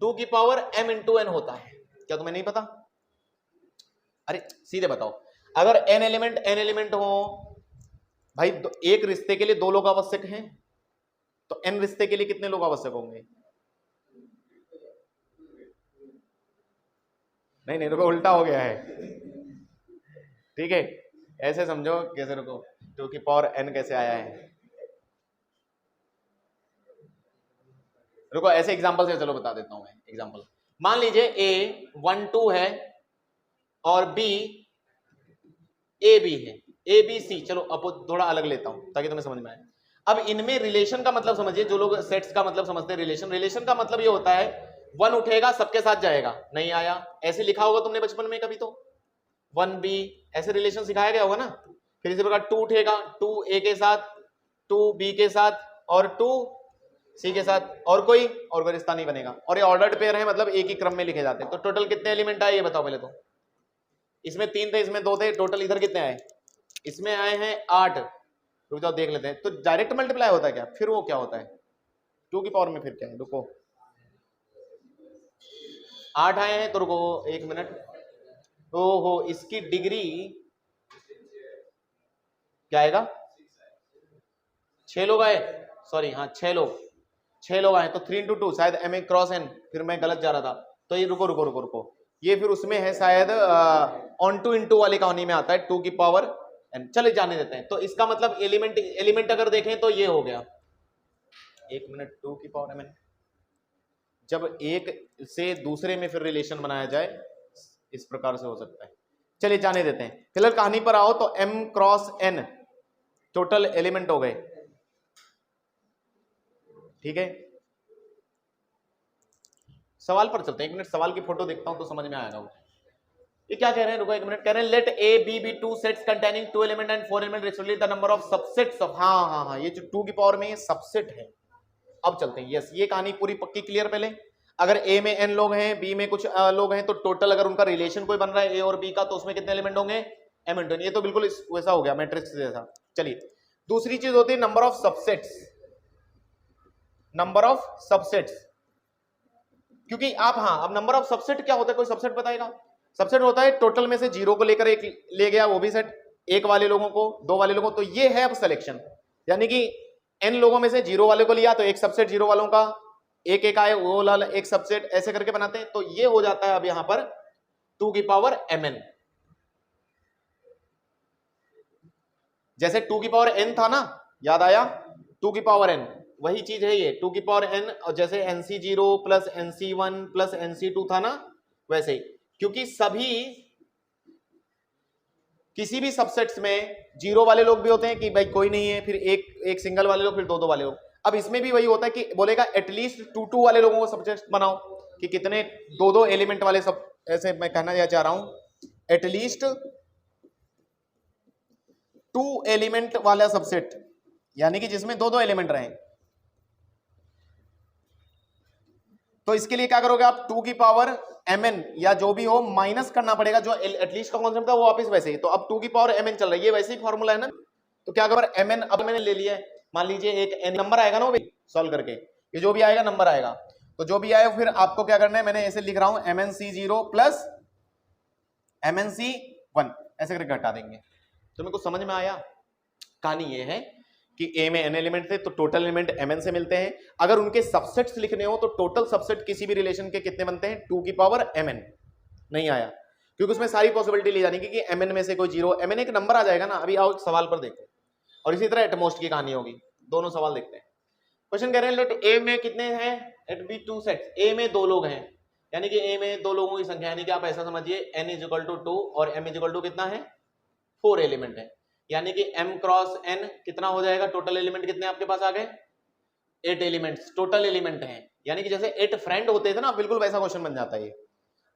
2 की पावर m इंटू एन होता है, क्या तुम्हें नहीं पता। अरे सीधे बताओ, अगर n एलिमेंट हो भाई, एक रिश्ते के लिए 2 लोग आवश्यक हैं, तो n रिश्ते के लिए कितने लोग आवश्यक होंगे। नहीं रुको, उल्टा हो गया है, ठीक है, ऐसे समझो, कैसे, रुको, 2 की पावर n कैसे आया है, रुको ऐसे एग्जांपल से चलो बता देता हूं मैं एग्जांपल। मान लीजिए a 1 2 है और b a b है, a b c, चलो अब थोड़ा अलग लेता हूं ताकि तुम्हें समझ में आए। अब इनमें रिलेशन का मतलब समझिए, जो लोग सेट्स का मतलब समझते हैं, रिलेशन का मतलब ये होता है 1 उठेगा सबके साथ जाएगा, नहीं आया, ऐसे लिखा होगा तुमने बचपन में कभी, तो 1b ऐसे रिलेशन सिखाया गया होगा ना। फिर इसी प्रकार 2 उठेगा, 2 a के साथ, 2 b के साथ, और 2 c के साथ, और कोई रिश्ता नहीं बनेगा। और ये ऑर्डर्ड पेयर है, मतलब एक ही क्रम में लिखे जाते हैं। तो टोटल कितने एलिमेंट आए ये बताओ पहले तो। इसमें 3 थे, इसमें 2 थे, टोटल इधर कितने आए, इसमें आए हैं 8। रुक जाओ देख लेते हैं, तो डायरेक्ट मल्टीप्लाई होता है क्या, फिर वो क्या होता है 2 की पावर में, फिर क्या है, रुको 8 आए हैं, तो रुको 1 मिनट, ओहो इसकी डिग्री क्या आएगा, 6 लोग आए, सॉरी हाँ 6 लोग आए, तो 3 इंटू 2 शायद m a क्रॉस n, फिर मैं गलत जा रहा था, तो ये रुको ये फिर उसमें है शायद ऑन टू इंटू वाली कहानी में आता है 2 की पावर n, चले जाने देते हैं। तो इसका मतलब एलिमेंट अगर देखें तो ये हो गया, 1 मिनट, 2 की पावर m n, जब एक से दूसरे में फिर रिलेशन बनाया जाए इस प्रकार से हो सकता है। चलिए जाने देते हैं, फिलहाल कहानी पर आओ। तो m cross n total element हो गए, ठीक है। सवाल पर चलते हैं, 1 मिनट सवाल की फोटो देखता हूं तो समझ में आएगा वो। ये क्या कह रहे हैं, रुको 1 मिनट, कह रहे हैं let A B be 2 sets containing 2 element and 4 element respectively the number of subsets of, हाँ ये जो 2 की पावर में सबसेट है। अब चलते हैं, यस ये कहानी पूरी पक्की क्लियर। पहले अगर ए में n लोग हैं, बी में कुछ लोग हैं, तो टोटल अगर उनका रिलेशन कोई बन रहा है ए और बी का, तो उसमें कितने एलिमेंट होंगे, m इंटू n। ये तो बिल्कुल वैसा हो गया मैट्रिक्स जैसा। चलिए दूसरी चीज होती है नंबर ऑफ सबसेट्स, क्योंकि आप, हाँ अब नंबर ऑफ सबसेट क्या होता है, कोई सबसेट बताएगा। सबसेट होता है टोटल में से 0 को लेकर एक ले गया, वो भी सेट, 1 वाले लोगों को, 2 वाले लोगों को, तो ये है अब सिलेक्शन, यानी कि n लोगों में से 0 वाले को लिया तो एक सबसेट 0 वालों का, एक आए वो वाला एक सबसेट, ऐसे करके बनाते हैं। तो ये हो जाता है अब यहां पर 2 की पावर mn, जैसे 2 की पावर n था ना, याद आया, 2 की पावर n वही चीज है ये 2 की पावर n, और जैसे nc0 plus nc1 plus nc2 था ना, वैसे ही, क्योंकि सभी किसी भी सबसेट्स में 0 वाले लोग भी होते हैं कि भाई कोई नहीं है, फिर एक सिंगल वाले लोग, फिर 2 वाले लोग। अब इसमें भी वही होता है कि बोलेगा एटलीस्ट 2 वाले लोगों को सबसेट बनाओ, कि कितने 2 एलिमेंट वाले सब, ऐसे मैं कहना चाह रहा हूं एटलीस्ट 2 एलिमेंट वाला सबसेट, यानी कि जिसमें 2 एलिमेंट रहे। तो इसके लिए क्या करोगे आप, 2 की पावर mn या जो भी हो माइनस करना पड़ेगा, जो एटलीस्ट का कॉन्सेप्ट था वो वापस वैसे ही। तो अब 2 की पावर mn चल रही है, वैसे ही फॉर्मूला है ना। तो क्या करो mn, अब मैंने ले लिया है, मान लीजिए एक n नंबर आएगा ना, वो भी सॉल्व करके, ये जो भी आएगा नंबर आएगा, तो जो भी आए फिर आपको क्या करना है, मैंने ऐसे लिख रहा हूं mnc0 प्लस mnc1, ऐसे करके हटा देंगे। तो मेरे को समझ में आया। कहानी ये है कि ए में n एलिमेंट थे तो टोटल एलिमेंट mn से मिलते हैं। अगर उनके सबसेट्स लिखने हो तो टोटल सबसेट किसी भी रिलेशन के कितने बनते हैं, 2 की पावर mn। नहीं आया क्योंकि उसमें सारी पॉसिबिलिटी ली जानी कि mn में से कोई जीरो, mn एक नंबर आ जाएगा ना। अभी आओ सवाल पर देखो, और इसी तरह एटमोस्ट की कहानी होगी। दोनों सवाल देखते हैं। क्वेश्चन कह रहे हैं लेट ए में कितने हैं, इट बी 2 सेट्स। ए में 2 लोग हैं, यानी कि ए में 2 लोगों की संख्या, यानी कि आप ऐसा समझिए n इज इक्वल टू 2 और m इज इक्वल टू कितना है, 4 एलिमेंट है। यानी कि m क्रॉस n कितना हो जाएगा, टोटल एलिमेंट कितने आपके पास आ गए, 8 एलिमेंट्स टोटल एलिमेंट हैं। यानी कि जैसे 8 फ्रेंड होते थे ना, बिल्कुल वैसा क्वेश्चन बन जाता है ये।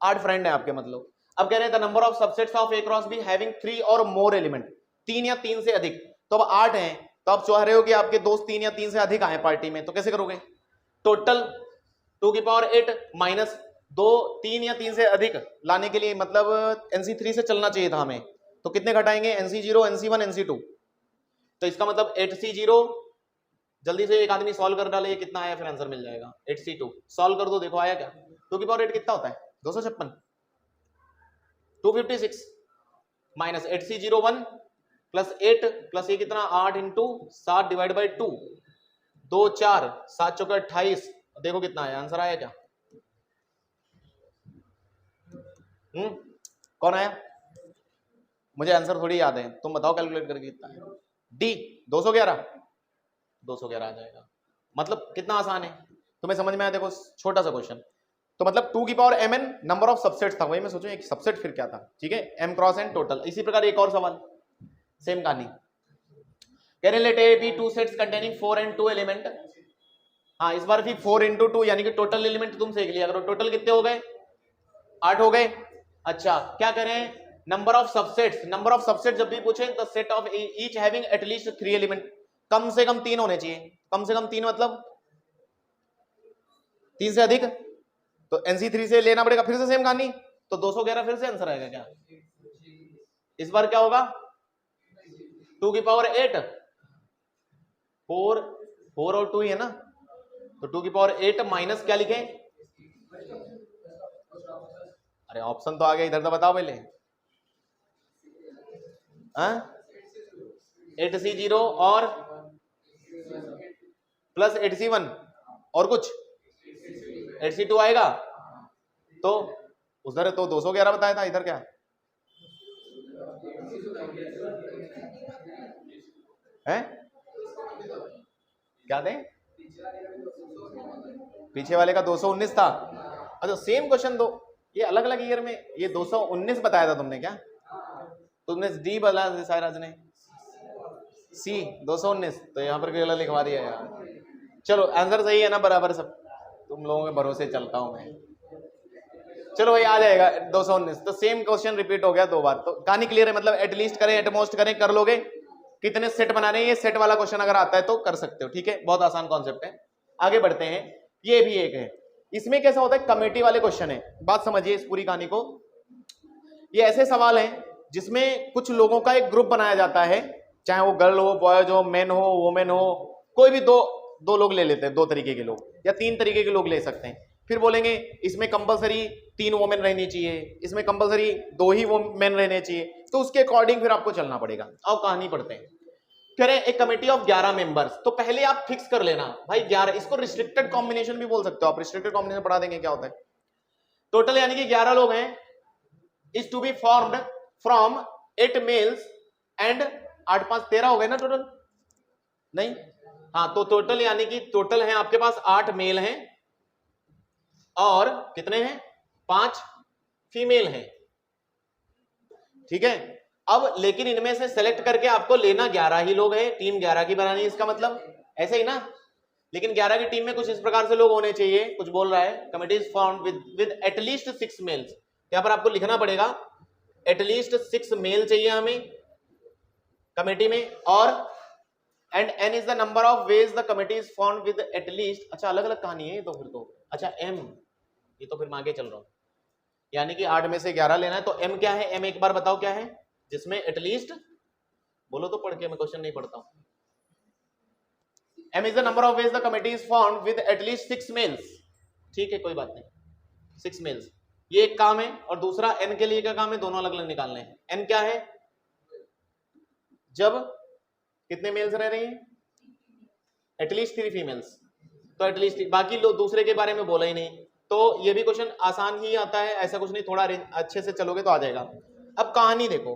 8 फ्रेंड है आपके मतलब। अब कह रहे हैं the number of subsets of A cross be having 3 और मोर एलिमेंट, 3 या 3 से अधिक। तो अब 8 हैं, तो आप चाह रहे हो कि आपके दोस्त 3 या 3 से अधिक आए पार्टी में, तो कैसे करोगे, टोटल 2 की पावर 8 माइनस 2, 3 या 3 से अधिक लाने के लिए मतलब NC3 से चलना चाहिए था हमें, तो कितने घटाएंगे, NC0 NC1 NC2। तो इसका मतलब 8C0, जल्दी से एक आदमी सॉल्व कर डाले कितना आया, फिर आंसर मिल जाएगा। 8C2 सॉल्व कर दो, देखो आया क्या, 2 की पावर 8 कितना होता है, 256, 256 माइनस 8C01 प्लस 8 प्लस ये कितना 8 इंटू 7 डिवाइड बाई 2, 2 4 7 चौके 28, देखो कितना आया, आंसर आया क्या, कौन आया, मुझे आंसर थोड़ी याद है, तुम बताओ कैलकुलेट करके कितना है। डी 211 आ जाएगा। मतलब कितना आसान है, तुम्हें समझ में आया। देखो छोटा सा क्वेश्चन, तो मतलब 2 की power mn number of subsets था, वही मैं सोचूं एक सबसेट फिर क्या था, ठीक है, m क्रॉस n टोटल। इसी प्रकार एक और सवाल, सेम कहानी, कह रहे let A B 2 sets containing 4 and 2 element. हाँ इस बार भी 4 into 2 यानी कि टोटल एलिमेंट तुम सीख लिया करो, टोटल कितने हो गए, 8 हो गए। अच्छा क्या करें, number of subsets, number of subset जब भी पूछे the set of each having at least 3 element, कम से कम 3 होने चाहिए, कम से कम 3 मतलब 3 से अधिक, तो NC3 से लेना पड़ेगा। फिर से सेम कहानी, तो 211 फिर से आंसर आएगा क्या, इस बार क्या होगा, 2 की पावर 8, 4 और 2 ही है ना, तो 2 की पावर 8 माइनस क्या लिखें, अरे ऑप्शन तो आ गया, इधर तो बताओ पहले, 8C0 और प्लस 8C1 और कुछ 8C2 आएगा, तो उधर तो 211 बताया था, इधर क्या है, क्या दें, पीछे वाले का 219 था। अच्छा सेम क्वेश्चन दो, ये अलग अलग ईयर में, ये 219 बताया था तुमने क्या, तुमने डी बोला सायराज ने, सी 219, तो यहाँ पर गलत लिखवा दिया यार। चलो आंसर सही है ना, बराबर सब, तुम लोगों के भरोसे चलता हूं मैं। चलो भाई आ जाएगा 219, तो सेम क्वेश्चन रिपीट हो गया 2 बार। तो कहानी क्लियर है, मतलब एटलीस्ट करें एटमोस्ट करें, कर लोगे। कितने सेट बनाने हैं, ये सेट वाला क्वेश्चन अगर आता है तो कर सकते हो, ठीक है, बहुत आसान कॉन्सेप्ट है। आगे बढ़ते हैं, ये भी एक है, इसमें कैसा होता है, कमेटी वाले क्वेश्चन है। बात समझिए इस पूरी कहानी को, ये ऐसे सवाल हैं जिसमें कुछ लोगों का एक ग्रुप बनाया जाता है, चाहे वो गर्ल हो, बॉयज हो, मैन हो, वुमेन हो, कोई भी दो लोग ले लेते हैं, 2 तरीके के लोग या 3 तरीके के लोग ले सकते हैं। फिर बोलेंगे इसमें कंपलसरी 3 वोमेन रहनी चाहिए, इसमें कंपलसरी 2 ही वोमेन रहने चाहिए, तो उसके अकॉर्डिंग फिर आपको चलना पड़ेगा। अब कहानी पढ़ते हैं, कह रहे हैं एक कमेटी ऑफ 11 मेंबर्स, तो पहले आप फिक्स कर लेना भाई 11, इसको रिस्ट्रिक्टेड कॉम्बिनेशन भी बोल सकते हो आप, रिस्ट्रिक्टेड कॉम्बिनेशन पढ़ा देंगे क्या होता है। टोटल यानी कि 11 लोग हैं, is to be formed from 8 males and 8 5 13 हो गए ना टोटल, नहीं हाँ, तो टोटल यानी कि टोटल है आपके पास 8 मेल हैं और कितने हैं 5 फीमेल हैं, ठीक है। अब लेकिन इनमें से सेलेक्ट करके आपको लेना 11 ही लोग हैं, टीम 11 की बनानी है, इसका मतलब ऐसे ही ना। लेकिन 11 की टीम में कुछ इस प्रकार से लोग होने चाहिए, कुछ बोल रहा है committee is formed with at least 6 males, यहाँ पर आपको लिखना पड़ेगा एटलीस्ट 6 मेल चाहिए हमें कमेटी में, और and n is the number of ways the committee is formed with at least, अच्छा अलग अलग कहानी है ये तो, फिर तो अच्छा m, ये तो फिर मैं आगे चल रहा हूं, यानी कि 8 में से 11 लेना है, तो m क्या है, m एक बार बताओ क्या है, जिसमें एटलीस्ट, बोलो तो पढ़ के, मैं क्वेश्चन नहीं पढ़ता हूं। m is the number of ways the committee is formed with at least 6 males, ठीक है कोई बात नहीं, 6 मेल्स, ये एक काम है। और दूसरा n के लिए क्या काम है, दोनों अलग अलग निकालने हैं। n क्या है, जब कितने मेल्स रह रहे हैं, एटलीस्ट 3 फीमेल्स, तो एटलीस्ट, बाकी लोग दूसरे के बारे में बोला ही नहीं। तो ये भी क्वेश्चन आसान ही आता है, ऐसा कुछ नहीं, थोड़ा अच्छे से चलोगे तो आ जाएगा। अब कहानी देखो,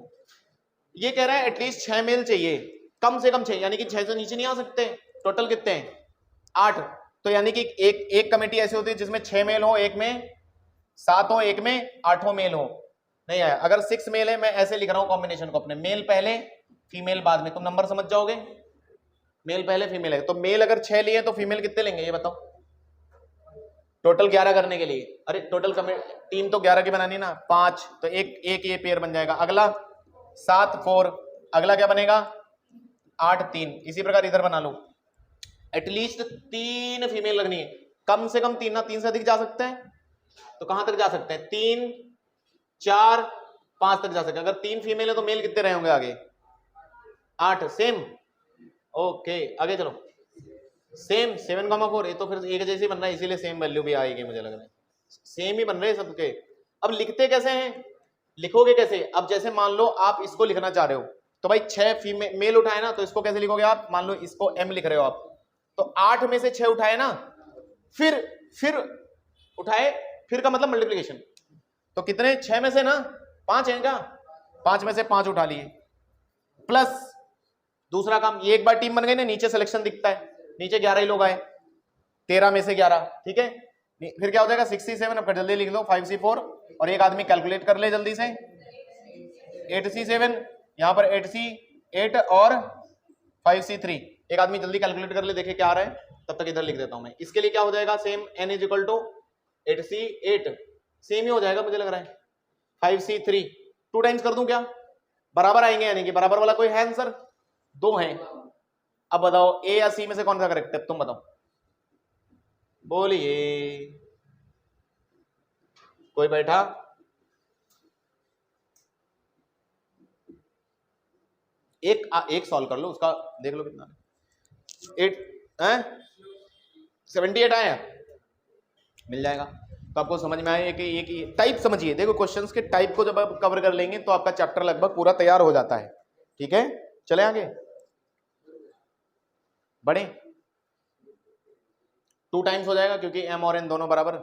ये कह रहा है एटलीस्ट 6 मेल चाहिए, कम से कम 6, यानी कि 6 से नीचे नहीं आ सकते। टोटल कितने हैं, 8। तो यानी कि एक कमेटी ऐसी होती है जिसमें 6 मेल हो, एक में 7 हो, एक में 8 मेल हो। नहीं आया, अगर 6 मेल है, मैं ऐसे लिख रहा हूं कॉम्बिनेशन को अपने, मेल पहले फीमेल बाद में, तुम नंबर समझ जाओगे। मेल पहले फीमेल है, तो मेल अगर 6 लिए तो फीमेल कितने लेंगे ये बताओ, टोटल 11 करने के लिए। अरे टोटल टीम तो 11 की बनानी ना, 5, तो एक ये पेयर बन जाएगा। अगला 7 4, अगला क्या बनेगा 8 3, इसी प्रकार इधर बना लो। एटलीस्ट 3 फीमेल लगनी है, कम से कम 3 ना, 3 से अधिक जा सकते हैं तो कहां तक जा सकते हैं, 3 4 5 तक जा सकते हैं। अगर 3 फीमेल है तो मेल कितने रहे होंगे आगे, 8, सेम। ओके आगे चलो, सेम 7,4, ये तो फिर एक जैसे बन रहा है, इसीलिए सेम वैल्यू भी आएगी, मुझे लग रहा है सेम ही बन रहे हैं सबके। अब लिखते कैसे हैं, लिखोगे कैसे, अब जैसे मान लो आप इसको लिखना चाह रहे हो, तो भाई 6 मेल उठाए ना, तो इसको कैसे लिखोगे आप, मान लो इसको m लिख रहे हो आप, तो 8 में से 6 उठाए ना, फिर उठाए, फिर का मतलब मल्टीप्लीकेशन, तो कितने 6 में से ना 5 हैं क्या, 5 में से 5 उठा लिए, प्लस दूसरा काम, ये एक बार टीम बन गई ना, नीचे सिलेक्शन दिखता है, नीचे 11 ही लोग आए, 13 में से 11, ठीक है, फिर क्या हो जाएगा 67, अब जल्दी लिख दो 5C4, और एक आदमी कैलकुलेट कर ले जल्दी से, 8C7, यहां पर 8C8 और 5C3, एक आदमी जल्दी कैलकुलेट कर ले, देखे क्या आ रहा है, तब तक इधर लिख देता हूं मैं। इसके लिए क्या हो जाएगा, सेम n = 8C8, सेम ही हो जाएगा मुझे लग रहा है, 5C3 2 टाइम्स कर दूं क्या, बराबर आएंगे, यानी कि बराबर वाला कोई है आंसर, 2 हैं। अब बताओ ए या सी में से कौन सा करेक्ट है, तुम बताओ, बोलिए, कोई बैठा, एक सॉल्व कर लो, उसका देख लो कितना 78 आया, मिल जाएगा। तो आपको समझ में आया कि एक टाइप समझिए, देखो क्वेश्चंस के टाइप को जब आप कवर कर लेंगे तो आपका चैप्टर लगभग पूरा तैयार हो जाता है, ठीक है। चले आगे बढ़े, 2 टाइम्स हो जाएगा क्योंकि m और n दोनों बराबर,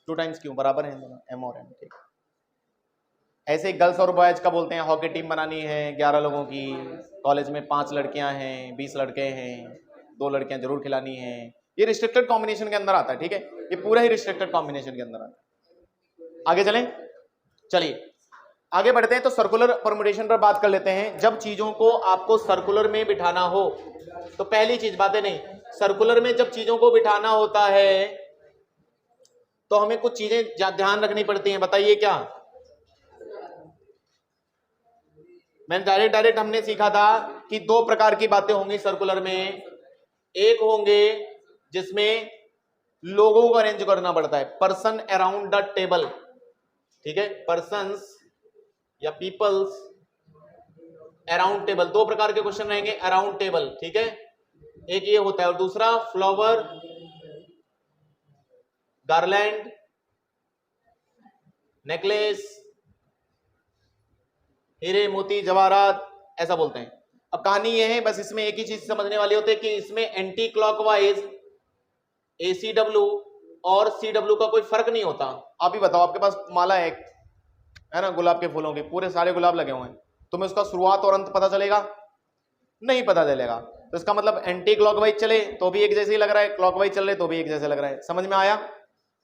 2 टाइम्स क्यों, बराबर हैं दोनों m और n, ठीक। ऐसे गर्ल्स और बॉयज का बोलते हैं, हॉकी टीम बनानी है 11 लोगों की, कॉलेज में 5 लड़कियां हैं, 20 लड़के हैं, 2 लड़कियां जरूर खिलानी है, ये रिस्ट्रिक्टेड कॉम्बिनेशन के अंदर आता है, ठीक है, ये पूरा ही रिस्ट्रिक्टेड कॉम्बिनेशन के अंदर आता है। आगे चलें, चलिए आगे बढ़ते हैं, तो सर्कुलर परम्यूटेशन पर बात कर लेते हैं। जब चीजों को आपको सर्कुलर में बिठाना हो, तो पहली चीज, बातें नहीं, सर्कुलर में जब चीजों को बिठाना होता है तो हमें कुछ चीजें ध्यान रखनी पड़ती हैं, बताइए क्या। मैंने डायरेक्ट हमने सीखा था कि 2 प्रकार की बातें होंगी सर्कुलर में, एक होंगे जिसमें लोगों को अरेंज करना पड़ता है, पर्सन अराउंड द टेबल, ठीक है, पर्सन्स या पीपल्स अराउंड टेबल, 2 प्रकार के क्वेश्चन रहेंगे अराउंड टेबल, ठीक है, एक ये होता है, और दूसरा फ्लावर, गार्लैंड, नेकलेस, हीरे मोती जवाहरात, ऐसा बोलते हैं। अब कहानी ये है, बस इसमें एक ही चीज समझने वाली होती है कि इसमें एंटी क्लॉकवाइज ACW और CW का कोई फर्क नहीं होता। आप ही बताओ, आपके पास माला है ना गुलाब के फूलों के, पूरे सारे गुलाब लगे हुए हैं, तुम्हें उसका शुरुआत और अंत पता चलेगा, नहीं पता चलेगा, तो इसका मतलब एंटी क्लॉकवाइज चले तो भी एक जैसे ही लग रहा है, क्लॉकवाइज चल रहे तो भी एक जैसे लग रहा है, समझ में आया।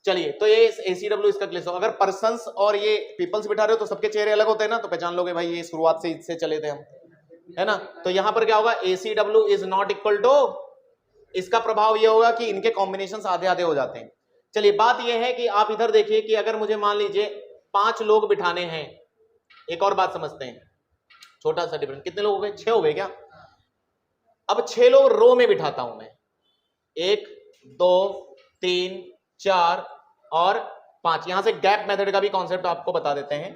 चलिए, तो ये ACW इसका क्लियर हो। अगर पर्सन्स और ये पीपल्स बिठा रहे हो तो सबके चेहरे अलग होते हैं ना, तो पहचान लोगे भाई ये शुरुआत से इससे चले थे हम, है ना। तो यहां पर क्या होगा, ACW is not equal to, इसका प्रभाव ये होगा कि इनके कॉम्बिनेशन आधे आधे हो जाते हैं। चलिए, बात यह है कि आप इधर देखिए कि अगर मुझे मान लीजिए 5 लोग बिठाने हैं, एक और बात समझते हैं, छोटा सा डिफरेंस, कितने लोग हो गए, 6 हो गए क्या। अब 6 लोग रो में बिठाता हूं मैं, 1 2 3 4 और 5, यहां से गैप मेथड का भी कॉन्सेप्ट आपको बता देते हैं,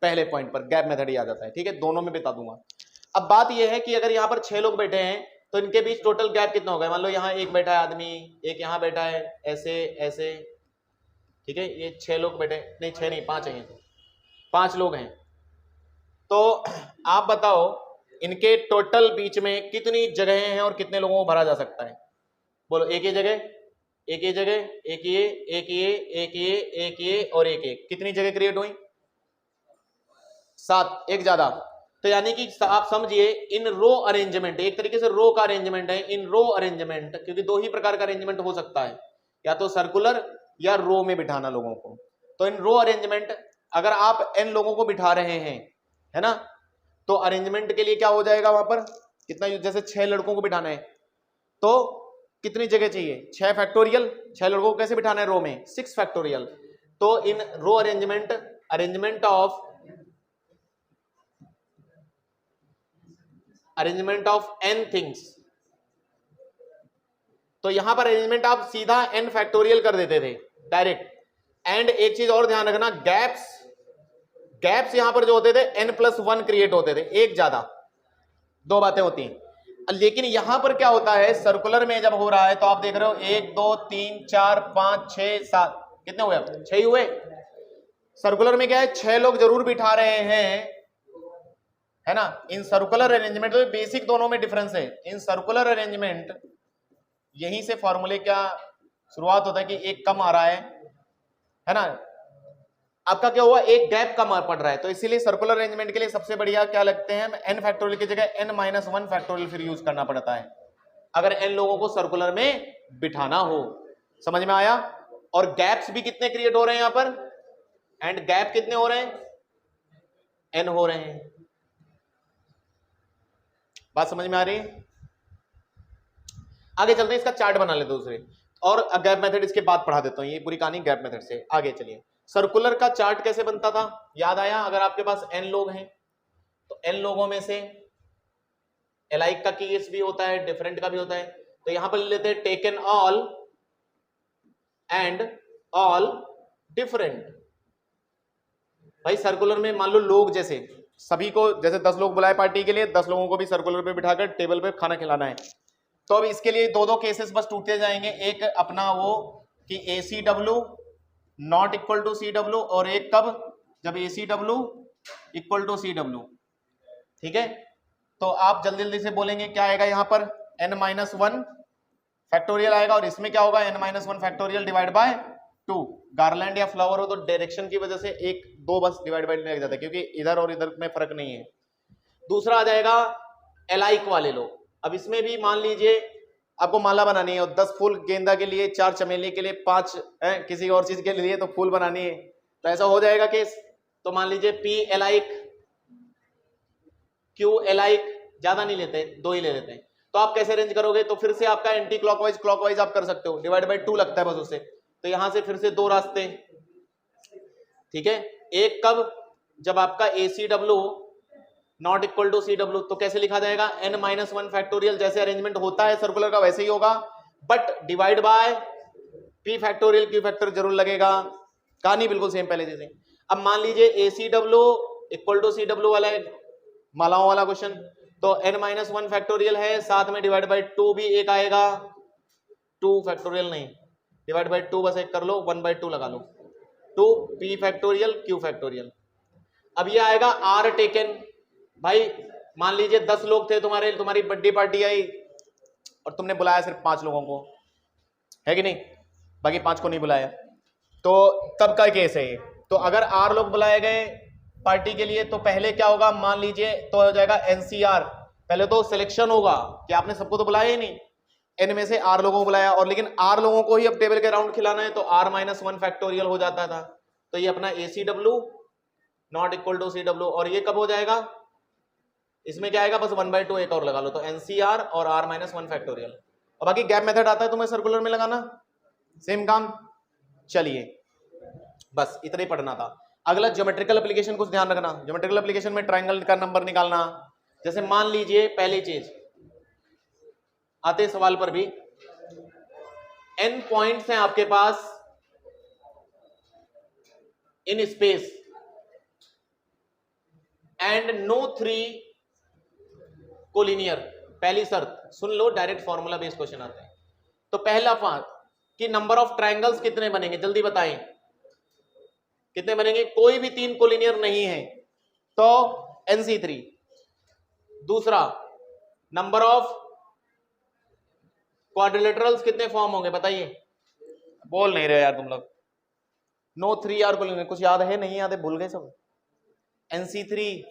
पहले पॉइंट पर गैप मेथड ही आ जाता है, ठीक है, दोनों में बता दूंगा। अब बात यह है कि अगर यहां पर 6 लोग बैठे हैं तो इनके बीच टोटल गैप कितना होगा, मान लो यहां एक बैठा है आदमी, एक यहां बैठा है, ऐसे ऐसे, ठीक है, ये 6 लोग बैठे, नहीं 6 नहीं 5 हैं, 5 लोग हैं। तो आप बताओ इनके टोटल बीच में कितनी जगहें हैं और कितने लोगों को भरा जा सकता है? बोलो, एक ये जगह, एक ये जगह, एक ये, एक ये, एक ये, एक ये और एक ये, कितनी जगह क्रिएट हुई? 7, एक ज्यादा। तो यानी कि आप समझिए इन रो अरेंजमेंट, एक तरीके से रो का अरेंजमेंट है, इन रो अरेंजमेंट, क्योंकि दो ही प्रकार का अरेंजमेंट हो सकता है, या तो सर्कुलर या रो में बिठाना लोगों को। तो इन रो अरेंजमेंट अगर आप n लोगों को बिठा रहे हैं, है ना, तो अरेंजमेंट के लिए क्या हो जाएगा वहां पर, कितना, जैसे 6 लड़कों को बिठाना है तो कितनी जगह चाहिए? 6 फैक्टोरियल। 6 लड़कों को कैसे बिठाना है रो में? 6 फैक्टोरियल। तो in row arrangement, arrangement of n things, तो यहां पर अरेंजमेंट आप सीधा n फैक्टोरियल कर देते थे डायरेक्ट। एंड एक चीज और ध्यान रखना, गैप्स यहां पर जो होते थे n+1 क्रिएट होते थे, एक ज्यादा, दो बातें होती हैं। लेकिन यहां पर क्या होता है, सर्कुलर में जब हो रहा है तो आप देख रहे हो 1 2 3 4 5 6 7, कितने हुए? 6 ही हुए। सर्कुलर में क्या है, 6 लोग जरूर बिठा रहे हैं, है ना। इन सर्कुलर अरेंजमेंट में बेसिक दोनों में डिफरेंस है। इन सर्कुलर अरेंजमेंट यहीं से फॉर्मूले क्या शुरुआत होता है कि एक कम आ रहा है ना। आपका क्या हुआ, एक गैप कम पड़ रहा है, तो इसीलिए सर्कुलर अरेंजमेंट के लिए सबसे बढ़िया क्या लगते हैं, n फैक्टोरियल की जगह n-1 फैक्टोरियल फिर यूज करना पड़ता है अगर n लोगों को सर्कुलर में बिठाना हो। समझ में आया? और गैप्स भी कितने क्रिएट हो रहे हैं यहां पर, एंड गैप कितने हो रहे हैं, n हो रहे हैं। बात समझ में आ रही है? आगे चलते हैं, इसका चार्ट बना लेते दूसरे, और गैप मेथड इसके बाद पढ़ा देता हूं, ये पूरी कहानी गैप मेथड से। आगे चलिए, सर्कुलर का चार्ट कैसे बनता था, याद आया? अगर आपके पास n लोग हैं तो n लोगों में से एलाइक का केस भी होता है, डिफरेंट का भी होता है। तो यहां पर लेते हैं taken all and all different. भाई सर्कुलर में मान लो लोग, जैसे सभी को, जैसे 10 लोग बुलाए पार्टी के लिए, 10 लोगों को भी सर्कुलर पे बिठाकर टेबल पे खाना खिलाना है, तो अब इसके लिए दो केसेस बस टूटते जाएंगे। एक अपना वो कि ACW not equal to CW, और एक कब, जब ACW इक्वल टू CW। ठीक है, तो आप जल्दी जल्दी से बोलेंगे क्या आएगा यहां पर, n-1 फैक्टोरियल आएगा, और इसमें क्या होगा, n-1 factorial divide by 2। Garland या फ्लावर हो तो डायरेक्शन की वजह से 1 2 बस डिवाइड बाय लग जाता है, क्योंकि इधर और इधर में फर्क नहीं है। दूसरा आ जाएगा एलाइक वाले लोग। अब इसमें भी मान लीजिए आपको माला बनानी है, और 10 फूल गेंदा के लिए, 4 चमेली के लिए, 5 किसी और चीज के लिए तो फूल बनानी है, तो ऐसा हो जाएगा केस। तो मान लीजिए P एलाइक, Q एलाइक, ज्यादा नहीं लेते, 2 ही ले लेते हैं। तो आप कैसे अरेंज करोगे, तो फिर से आपका एंटी क्लॉकवाइज क्लॉकवाइज आप कर सकते हो, डिवाइड बाय 2 लगता है बस उससे। तो यहां से फिर से 2 रास्ते, ठीक है। एक कब, जब आपका ACW not equal to CW, तो कैसे लिखा जाएगा, n-1 फैक्टोरियल, जैसे अरेंजमेंट होता है सर्कुलर का वैसे ही होगा, but divide by P factorial, Q factor जरूर लगेगा, कहानी बिल्कुल सेम पहले जैसे। अब मान लीजिए ACW इक्वल टू CW वाला है, मालाओं वाला क्वेश्चन, तो n-1 फैक्टोरियल है, साथ में डिवाइड बाय 2 भी एक आएगा, 2 फैक्टोरियल नहीं, डिवाइड बाय 2 बस एक कर लो, 1/2 लगा लो, 2 P फैक्टोरियल Q फैक्टोरियल। अब ये आएगा R टेकन। भाई मान लीजिए 10 लोग थे तुम्हारी बर्थडे पार्टी आई, और तुमने बुलाया सिर्फ 5 लोगों को, है कि नहीं, बाकी 5 को नहीं बुलाया, तो तब का केस है ये। तो अगर R लोग बुलाए गए पार्टी के लिए, तो पहले क्या होगा, मान लीजिए तो हो जाएगा NCR, पहले तो सिलेक्शन होगा कि आपने सबको तो बुलाया ही नहीं, n में से R लोगों को बुलाया, और लेकिन R लोगों को ही अब टेबल के राउंड खिलाना है, तो R-1 फैक्टोरियल हो जाता था। तो ये अपना ACW not equal to CW, और ये कब हो जाएगा, इसमें क्या आएगा, बस 1/2 एक और लगा लो, तो NCR और R-1 फैक्टोरियल। और बाकी गैप मेथड आता है तुम्हें सर्कुलर में लगाना, सेम काम। चलिए बस इतना ही पढ़ना था। अगला ज्योमेट्रिकल एप्लीकेशन, कुछ ध्यान रखना, ज्योमेट्रिकल एप्लीकेशन में ट्रायंगल का नंबर निकालना। जैसे मान लीजिए पहली चीज, आते सवाल पर भी, n पॉइंट्स हैं आपके पास in space and no 3 collinear. पहली शर्त सुन लो, डायरेक्ट फॉर्मूला बेस्ड क्वेश्चन आते हैं। तो पहला पार्ट कि नंबर ऑफ ट्रायंगल्स कितने बनेंगे, जल्दी बताएं कितने बनेंगे। कोई भी 3 कोलिनियर नहीं है तो NC3, दूसरा नंबर ऑफ क्वाड्रिलेटरल्स कितने फॉर्म होंगे बताइए, बोल नहीं रहे यार तुम लोग। नो 3R कोलिनियर, कुछ याद है नहीं याद है, भूल गए सब। NC3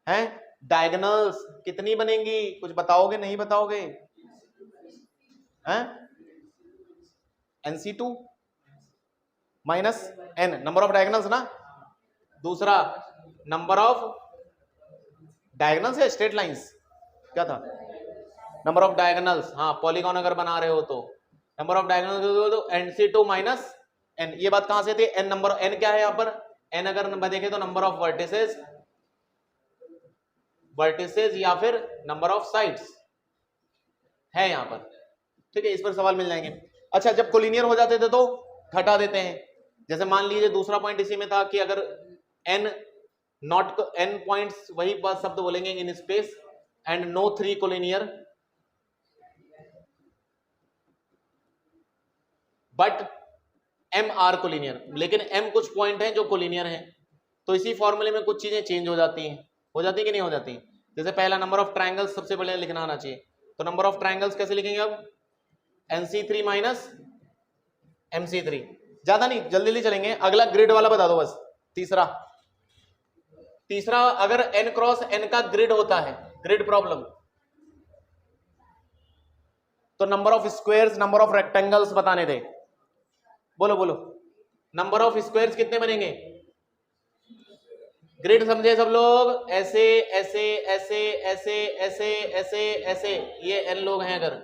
है, डायगोनल्स कितनी बनेंगी, कुछ बताओगे नहीं बताओगे हैं? NC2 minus N, number of diagonals ना। दूसरा नंबर ऑफ डायगोनल्स है स्ट्रेट लाइंस, क्या था, नंबर ऑफ डायगोनल्स, हाँ पॉलीगॉन अगर बना रहे हो तो नंबर ऑफ डायगोनल्स तो NC2 माइनस N। ये बात कहां से थी, N नंबर, N क्या है यहाँ पर, N अगर नंबर देखें तो नंबर ऑफ वर्टिसेस या फिर नंबर ऑफ साइड्स है यहाँ पर, ठीक है, इस पर सवाल मिल जाएंगे। अच्छा, जब कोलिनियर हो जाते थे तो घटा देते हैं, जैसे मान लीजिए दूसरा पॉइंट इसी में था कि अगर n नॉट n पॉइंट्स, वही बात शब्द बोलेंगे, in space and no 3 collinear but MR collinear, लेकिन M कुछ पॉइंट हैं जो कोलिनियर हैं, तो इसी फॉर्मूले में कुछ चीजें चेंज हो जाती हैं कि नहीं हो जाती। जैसे पहला नंबर ऑफ ट्रायंगल्स सबसे पहले लिखना आना चाहिए, तो नंबर ऑफ ट्रायंगल्स कैसे लिखेंगे अब, NC3 माइनस MC3, ज्यादा नहीं जल्दी चलेंगे। अगला ग्रिड वाला बता दो बस, तीसरा अगर n क्रॉस n का ग्रिड होता है, ग्रिड प्रॉब्लम, तो number of squares, number of rectangles बताने दे, बोलो नंबर ऑफ स्क्वायर्स कितने बनेंगे, ग्रिड समझे सब लोग, ऐसे ऐसे ऐसे ऐसे ऐसे ऐसे ऐसे, ये n लोग हैं अगर,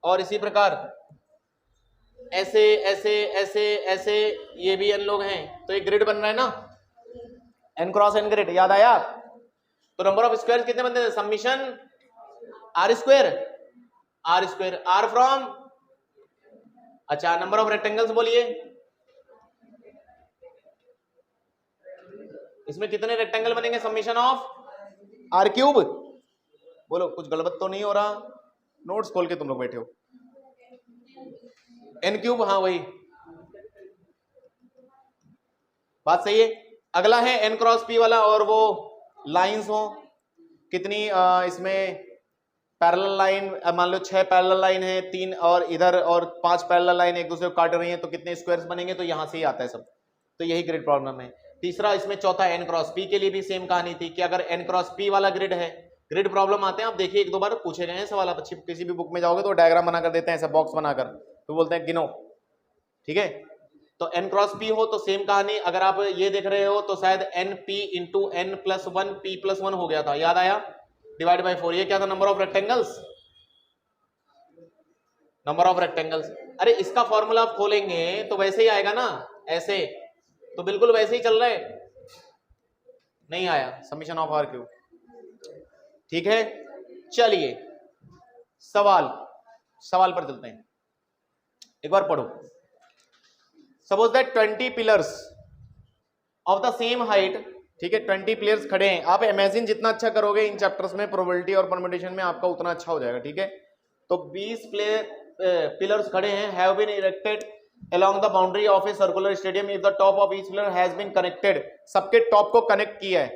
और इसी प्रकार ऐसे ऐसे ऐसे ऐसे, ये भी n लोग हैं, तो एक ग्रिड बन रहा है ना, n क्रॉस n ग्रिड, याद आया। तो नंबर ऑफ स्क्वायर कितने बनते हैं, summation r square r from, अच्छा नंबर ऑफ रेक्टेंगल्स बोलिए, इसमें कितने रेक्टेंगल बनेंगे, समीशन ऑफ r क्यूब, बोलो कुछ गलत तो नहीं हो रहा, नोट्स खोल के तुम लोग बैठे हो, n क्यूब, हाँ वही बात सही है। अगला है n क्रॉस p वाला, और वो लाइंस हो कितनी, इसमें पैरेलल लाइन मान लो 6 पैरेलल लाइन है, 3 और इधर और 5 पैरेलल लाइन एक दूसरे को काट रही है, तो कितने स्क्वायर्स बनेंगे, तो यहां से ही आता है सब, तो यही ग्रिड प्रॉब्लम है। तीसरा इसमें चौथा n क्रॉस p के लिए भी सेम कहानी थी कि अगर n क्रॉस p वाला ग्रिड है, ग्रिड प्रॉब्लम आते हैं, आप देखिए एक दो बार पूछे गए हैं सवाल, आप अच्छी किसी भी बुक में जाओगे तो डायग्राम बना कर देते हैं, ऐसा बॉक्स बनाकर, तो बोलते हैं गिनो, ठीक है। तो n क्रॉस p हो तो सेम कहानी, अगर आप ये देख रहे हो तो शायद np into n plus 1 p plus 1 हो गया था, याद आया, डिवाइड बाय 4, ये क्या था, नंबर ऑफ रेक्टेंगल्स, अरे इसका फॉर्मूला आप खोलेंगे तो वैसे ही आएगा ना, ऐसे, तो बिल्कुल वैसे ही चल रहा है, नहीं आया, समीशन ऑफ r क्यूब, ठीक है। चलिए सवाल पर चलते हैं, एक बार पढ़ो। Suppose that 20 pillars of the same height, ठीक है, 20 पिलर्स खड़े हैं, आप इमेजिन जितना अच्छा करोगे इन चैप्टर्स में, प्रोबेबिलिटी और परम्यूटेशन में, आपका उतना अच्छा हो जाएगा, ठीक है। तो 20 पिलर्स खड़े हैं, have been erected along the boundary of a circular stadium if the top of each pillar has been connected, सबके टॉप को कनेक्ट किया है,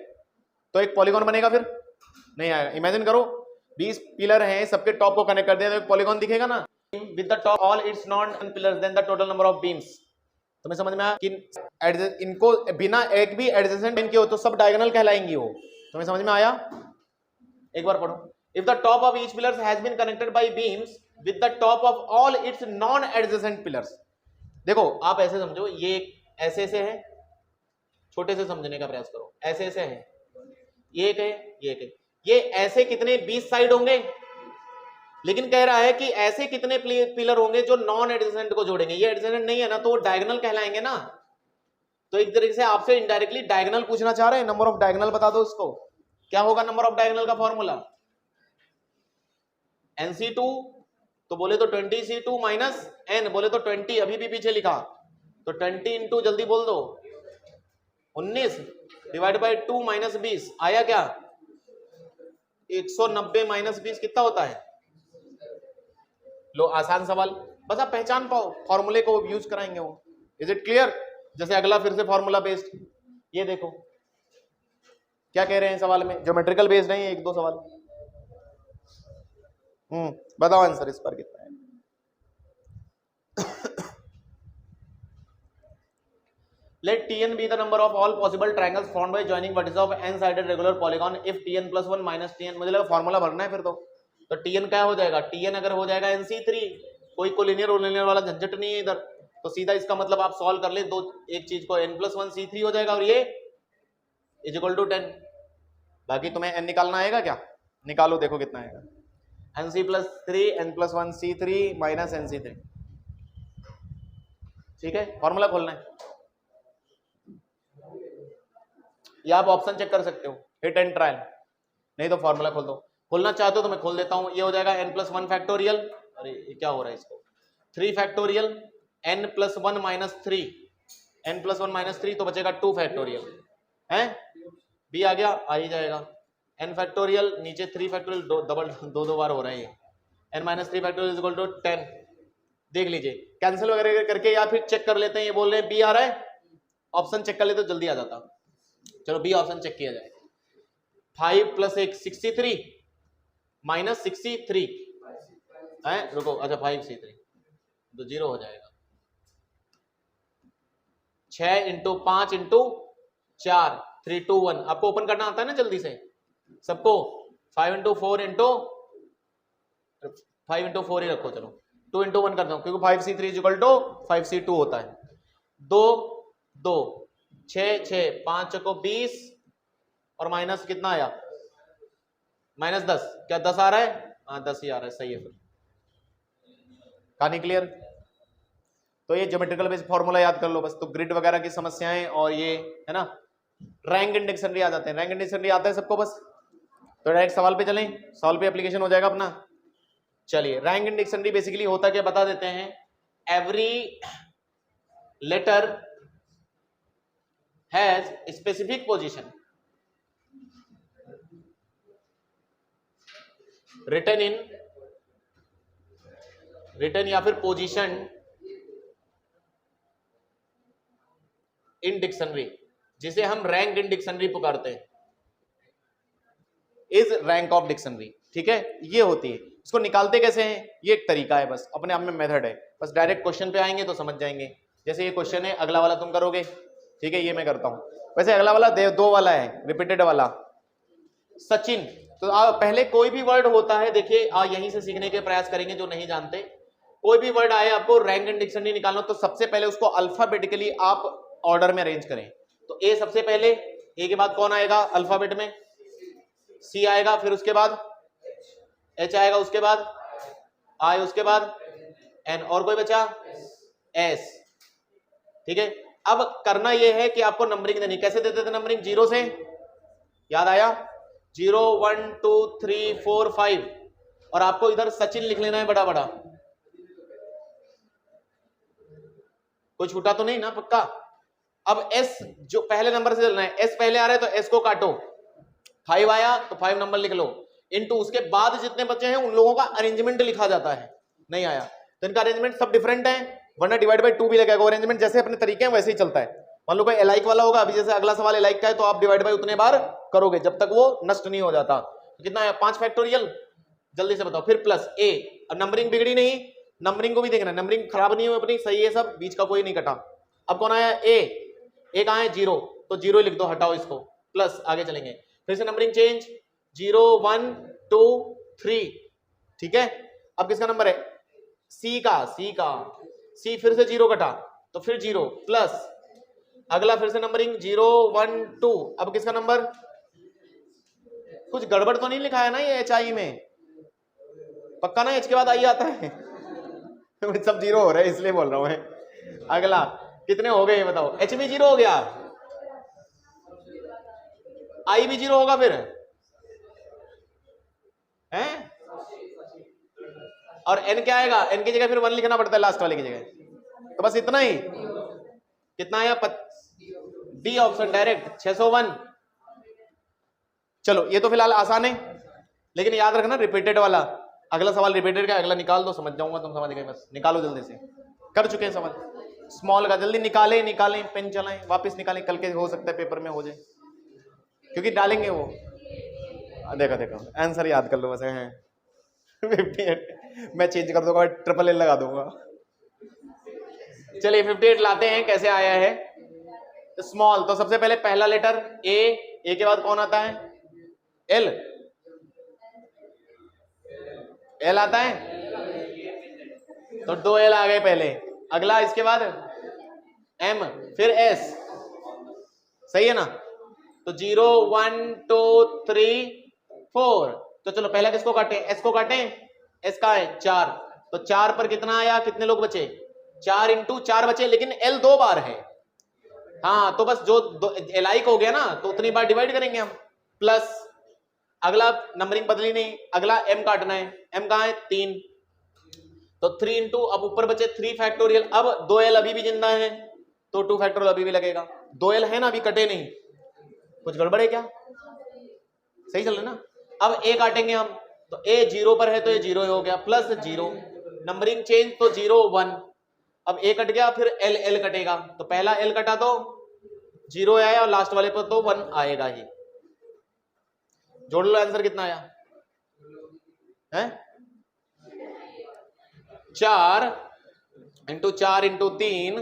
तो एक पॉलीगॉन बनेगा, फिर नहीं आएगा। इमेजिन करो 20 पिलर हैं, सबके टॉप को कनेक्ट कर दिया, तो एक पॉलीगॉन दिखेगा ना, with the top all its non pillars then the total number of beams, तुम्हें समझ में आया कि इनको बिना एक भी एडजेसेंट लाइन के हो तो सब डायगोनल कहलाएंगी वो, तुम्हें समझ में आया, एक बार पढ़ो। if the top of each pillar has been connected by beams with the top of all its non adjacent pillars, देखो आप ऐसे समझो, ये ऐसे से है, छोटे से समझने का प्रयास करो, ऐसे से है, ये एक है, ये एक है, ये ऐसे कितने 20 साइड होंगे, लेकिन कह रहा है कि ऐसे कितने पिलर होंगे जो नॉन एडजेसेंट को जोड़ेंगे, ये एडजेसेंट नहीं है ना, तो वो डायगोनल कहलाएंगे ना, तो एक तरीके से आपसे इनडायरेक्टली डायगोनल पूछना चाह रहे हैं, नंबर ऑफ डायगोनल बता दो इसको, क्या होगा नंबर ऑफ डायगोनल का फॉर्मूला, NC2, तो बोले तो 20C2 माइनस n, बोले तो 20, अभी भी पीछे लिखा, तो 20 इंटू जल्दी बोल दो 19 डिवाइड बाई 2 माइनस 20, आया क्या, 190 माइनस 20 कितना होता है, लो आसान सवाल, बस आप पहचान पाओ, फॉर्मूले को यूज कराएंगे वो, इज इट क्लियर। जैसे अगला फिर से फॉर्मूला बेस्ड, ये देखो क्या कह रहे हैं सवाल में, ज्योमेट्रिकल बेस्ड नहीं है, एक दो सवाल, बताओ आंसर इस पर कितना है। Let Tn be the number of all possible triangles formed by joining vertices of n-sided regular polygon if Tn plus 1 minus Tn, मुझे लगा फॉर्मूला भरना है फिर तो Tn क्या हो जाएगा, Tn अगर हो जाएगा nc3, कोई कोलिनियर ओलिनियर वाला झंझट नहीं है इधर, तो सीधा इसका मतलब आप सॉल्व कर ले, दो एक चीज को n plus 1 c3 हो जाएगा और ये इज इक्वल टू 10। बाकी तुम्हें n निकालना आएगा क्या, निकालो देखो कितना आएगा, nc plus 3 n plus 1 c3 minus nc3, ठीक है। फॉर्मूला खोलना है या आप ऑप्शन चेक कर सकते हो, हिट एंड ट्रायल, नहीं तो फॉर्मूला खोल दो, खोलना चाहते हो तो मैं खोल देता हूं। ये हो जाएगा n plus 1 फैक्टोरियल, अरे ये क्या हो रहा है इसको, 3 factorial n plus 1 minus 3, n plus 1 minus 3 तो बचेगा 2 फैक्टोरियल है, b आ गया, आ ही जाएगा, n फैक्टोरियल नीचे 3 फैक्टोरियल, दो बार हो रहा है ये, n minus 3 factorial is equal to 10। देख लीजिए कैंसिल वगैरह करके या फिर चेक कर लेते हैं, ये बोल रहे हैं b आ रहा है, ऑप्शन चेक कर लेते तो जल्दी आ जाता। चलो बी ऑप्शन चेक किया जाए, 5 प्लस 1 63 माइनस 63 है, रुको अच्छा 5c3 तो 0 हो जाएगा, 6 इंटू 5 इंटू 4 3 2 1, आपको ओपन करना आता है ना जल्दी से सबको, 5 इंटू 4 इंटू 5 इंटू 4 ही रखो, चलो 2 इंटू 1 करता हूं क्योंकि 5c3 is equal to 5c2 होता है, 2 2 6 6 5 को 20 और माइनस कितना आया, माइनस 10, क्या 10 आ रहा है, हाँ 10 ही आ रहा है, सही है फिर, कहानी क्लियर। तो ये ज्योमेट्रिकल बेस फॉर्मूला याद कर लो बस, तो ग्रिड वगैरह की समस्याएं और ये है ना, रैंक एंड डिक्शनरी आ जाते हैं, रैंक एंड डिक्शनरी आता है सबको बस, तो डायरेक्ट सवाल पे चलें, सवाल पे एप्लीकेशन हो जाएगा अपना। चलिए रैंक एंड डिक्शनरी बेसिकली होता क्या बता देते हैं, every letter has specific position written या फिर position in dictionary, जिसे हम रैंक इन डिक्शनरी पुकारते हैं, इज रैंक ऑफ डिक्शनरी, ठीक है। ये होती है, इसको निकालते कैसे हैं, ये एक तरीका है बस, अपने आप में मेथड है, बस डायरेक्ट क्वेश्चन पे आएंगे तो समझ जाएंगे। जैसे ये क्वेश्चन है, अगला वाला तुम करोगे, ठीक है, ये मैं करता हूं। वैसे अगला वाला दो वाला है, रिपीटेड वाला, सचिन, तो पहले कोई भी वर्ड होता है, देखिए यहीं से सीखने के प्रयास करेंगे जो नहीं जानते, कोई भी वर्ड आए आपको रैंक एंड डिक्शनरी निकालना, तो सबसे पहले उसको अल्फाबेटिकली आप ऑर्डर में अरेंज करें। तो ए सबसे पहले, ए के बाद कौन आएगा अल्फाबेट में, सी आएगा, फिर उसके बाद एच आएगा, उसके बाद आई, उसके बाद एन, और कोई बचा एस, ठीक है। अब करना यह है कि आपको नंबरिंग देनी, कैसे देते थे नंबरिंग, 0 से, याद आया, 0 1 2 3 4 5, और आपको इधर सचिन लिख लेना है बड़ा बड़ा, कोई छूटा तो नहीं ना, पक्का। अब एस जो पहले नंबर से चलना है, एस पहले आ रहा है तो एस को काटो, 5 आया तो 5 नंबर लिख लो, इनटू उसके बाद जितने बचे हैं उन लोगों का अरेंजमेंट लिखा जाता है, नहीं आया तो इनका अरेंजमेंट सब डिफरेंट है, वरना डिवाइड बाय 2 भी लगेगा, अरेंजमेंट जैसे अपने तरीके हैं वैसे ही चलता है। मान लो कोई एलाइक वाला होगा, अभी जैसे अगला सवाल एलाइक का है तो आप डिवाइड बाय उतने बार करोगे जब तक वो नष्ट नहीं हो जाता। तो कितना है 5 फैक्टोरियल, जल्दी से बताओ, फिर प्लस ए, अब नंबरिंग बिगड़ी नहीं, नंबरिंग को भी देखना, नंबरिंग खराब नहीं हुई अपनी, सही है सब, बीच का कोई नहीं कटा। अब कौन आया ए कहां है 0, तो 0 लिख दो, हटाओ इसको, प्लस आगे चलेंगे, फिर से नंबरिंग चेंज, 0 1 2 3, ठीक है। अब किसका नंबर है, सी का, सी फिर से 0 कटा तो फिर 0 प्लस अगला फिर से नंबरिंग 0 1 2, अब किसका नंबर, कुछ गड़बड़ तो नहीं लिखा है ना ये एच आई में, पक्का ना एच के बाद आई आता है सब 0 हो रहा है इसलिए बोल रहा हूं मैं। अगला कितने हो गए ये बताओ, एच भी 0 हो गया, आई भी 0 होगा फिर हैं, और एन क्या आएगा, एन की जगह फिर 1 लिखना पड़ता है लास्ट वाले की जगह, तो बस इतना ही, कितना आया डी ऑप्शन डायरेक्ट 601। चलो ये तो फिलहाल आसान है, लेकिन याद रखना रिपीटेड वाला, अगला सवाल रिपीटेड का, अगला निकाल दो, समझ जाऊंगा तुम, समझ गए, बस निकालो जल्दी से, कर चुके हैं सवाल, स्मॉल का जल्दी निकालें, पेन चलाएं, वापस निकालें, कल के हो सकता है पेपर में हो जाए, क्योंकि डालेंगे वो, देखो आंसर याद कर लो बस है 58 मैं चेंज कर दूंगा, ट्रिपल एल लगा दूंगा। चलिए 58 लाते हैं, कैसे आया है? स्मॉल, तो सबसे पहले पहला लेटर ए के बाद कौन आता है? एल, एल आता है, तो 2 एल आ गए पहले। अगला इसके बाद एम, फिर एस, सही है ना? तो 0 1 2 3 4, तो चलो पहला किसको काटे? एस को काटे। एस का है 4, तो 4 पर कितना आया? कितने लोग बचे? 4 इंटू 4 बचे, लेकिन एल 2 बार है। हाँ, तो बस जो एल को हो गया ना, तो उतनी बार डिवाइड करेंगे हम, प्लस अगला नंबरिंग बदली नहीं, अगला एम काटना है। एम कहाँ है? 3, तो 3 इंटू, अब ऊपर बचे 3 फैक्टोरियल। अब 2 एल अभी भी जिंदा है, तो 2 फैक्टोरियल अभी भी लगेगा। 2 एल है ना, अभी कटे नहीं, कुछ गड़बड़ है क्या? सही चल रहा है ना? अब ए काटेंगे हम, तो ए 0 पर है तो ये 0 हो गया, प्लस 0, नंबरिंग चेंज, तो 0 1। अब ए कट गया, फिर एल, एल कटेगा, तो पहला एल कटा तो 0 आया, और लास्ट वाले पर तो 1 आएगा ही। जोड़ लो, आंसर कितना आया है? 4 into 4 into 3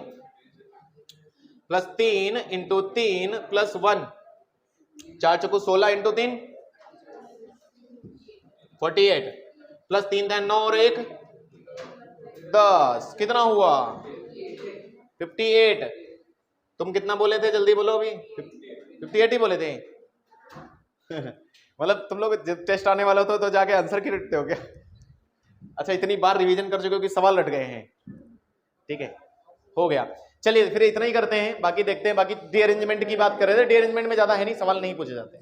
plus 3 into 3 plus 1, 4 चौको 16 इंटू 3 48, प्लस 3 था 9 और 1 10, कितना हुआ? 58। तुम कितना बोले थे? जल्दी बोलो, अभी 58 ही बोले थे। मतलब तुम लोग जब टेस्ट आने वाला हो तो जाके आंसर क्यों रटते हो क्या? अच्छा, इतनी बार रिवीजन कर चुके हो कि सवाल रट गए हैं। ठीक है, हो गया। चलिए फिर इतना ही करते हैं, बाकी देखते हैं। बाकी डी अरेंजमेंट की बात कर रहे थे, डी अरेंजमेंट में ज्यादा है नहीं, सवाल नहीं पूछे जाते।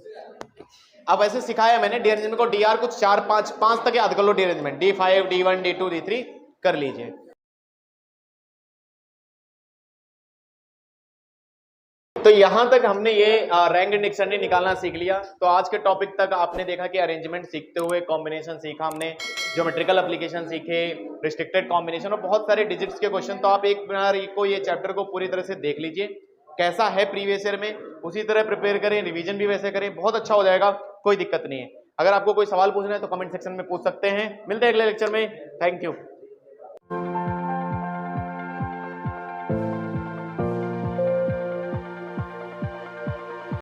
अब ऐसे सिखाया मैंने डी अरेंजमेंट को, डी आर कुछ 4 5 तक याद कर लो। D arrangement D5 D1 D2 D3 कर लीजिए। तो यहां तक हमने ये रैंक एंड डिक्शनरी निकालना सीख लिया। तो आज के टॉपिक तक आपने देखा कि अरेंजमेंट सीखते हुए कॉम्बिनेशन सीखा हमने, ज्योमेट्रिकल एप्लीकेशन सीखे, रिस्ट्रिक्टेड कॉम्बिनेशन और बहुत सारे डिजिट्स के क्वेश्चन। तो आप एक बार को ये चैप्टर को पूरी तरह से देख लीजिए, कैसा है प्रीवियस ईयर में, उसी तरह प्रिपेयर करें, रिवीजन भी वैसे करें, बहुत अच्छा हो जाएगा, कोई दिक्कत नहीं है। अगर आपको कोई सवाल पूछना है तो कमेंट सेक्शन में पूछ सकते हैं। मिलते हैं अगले लेक्चर में, थैंक यू।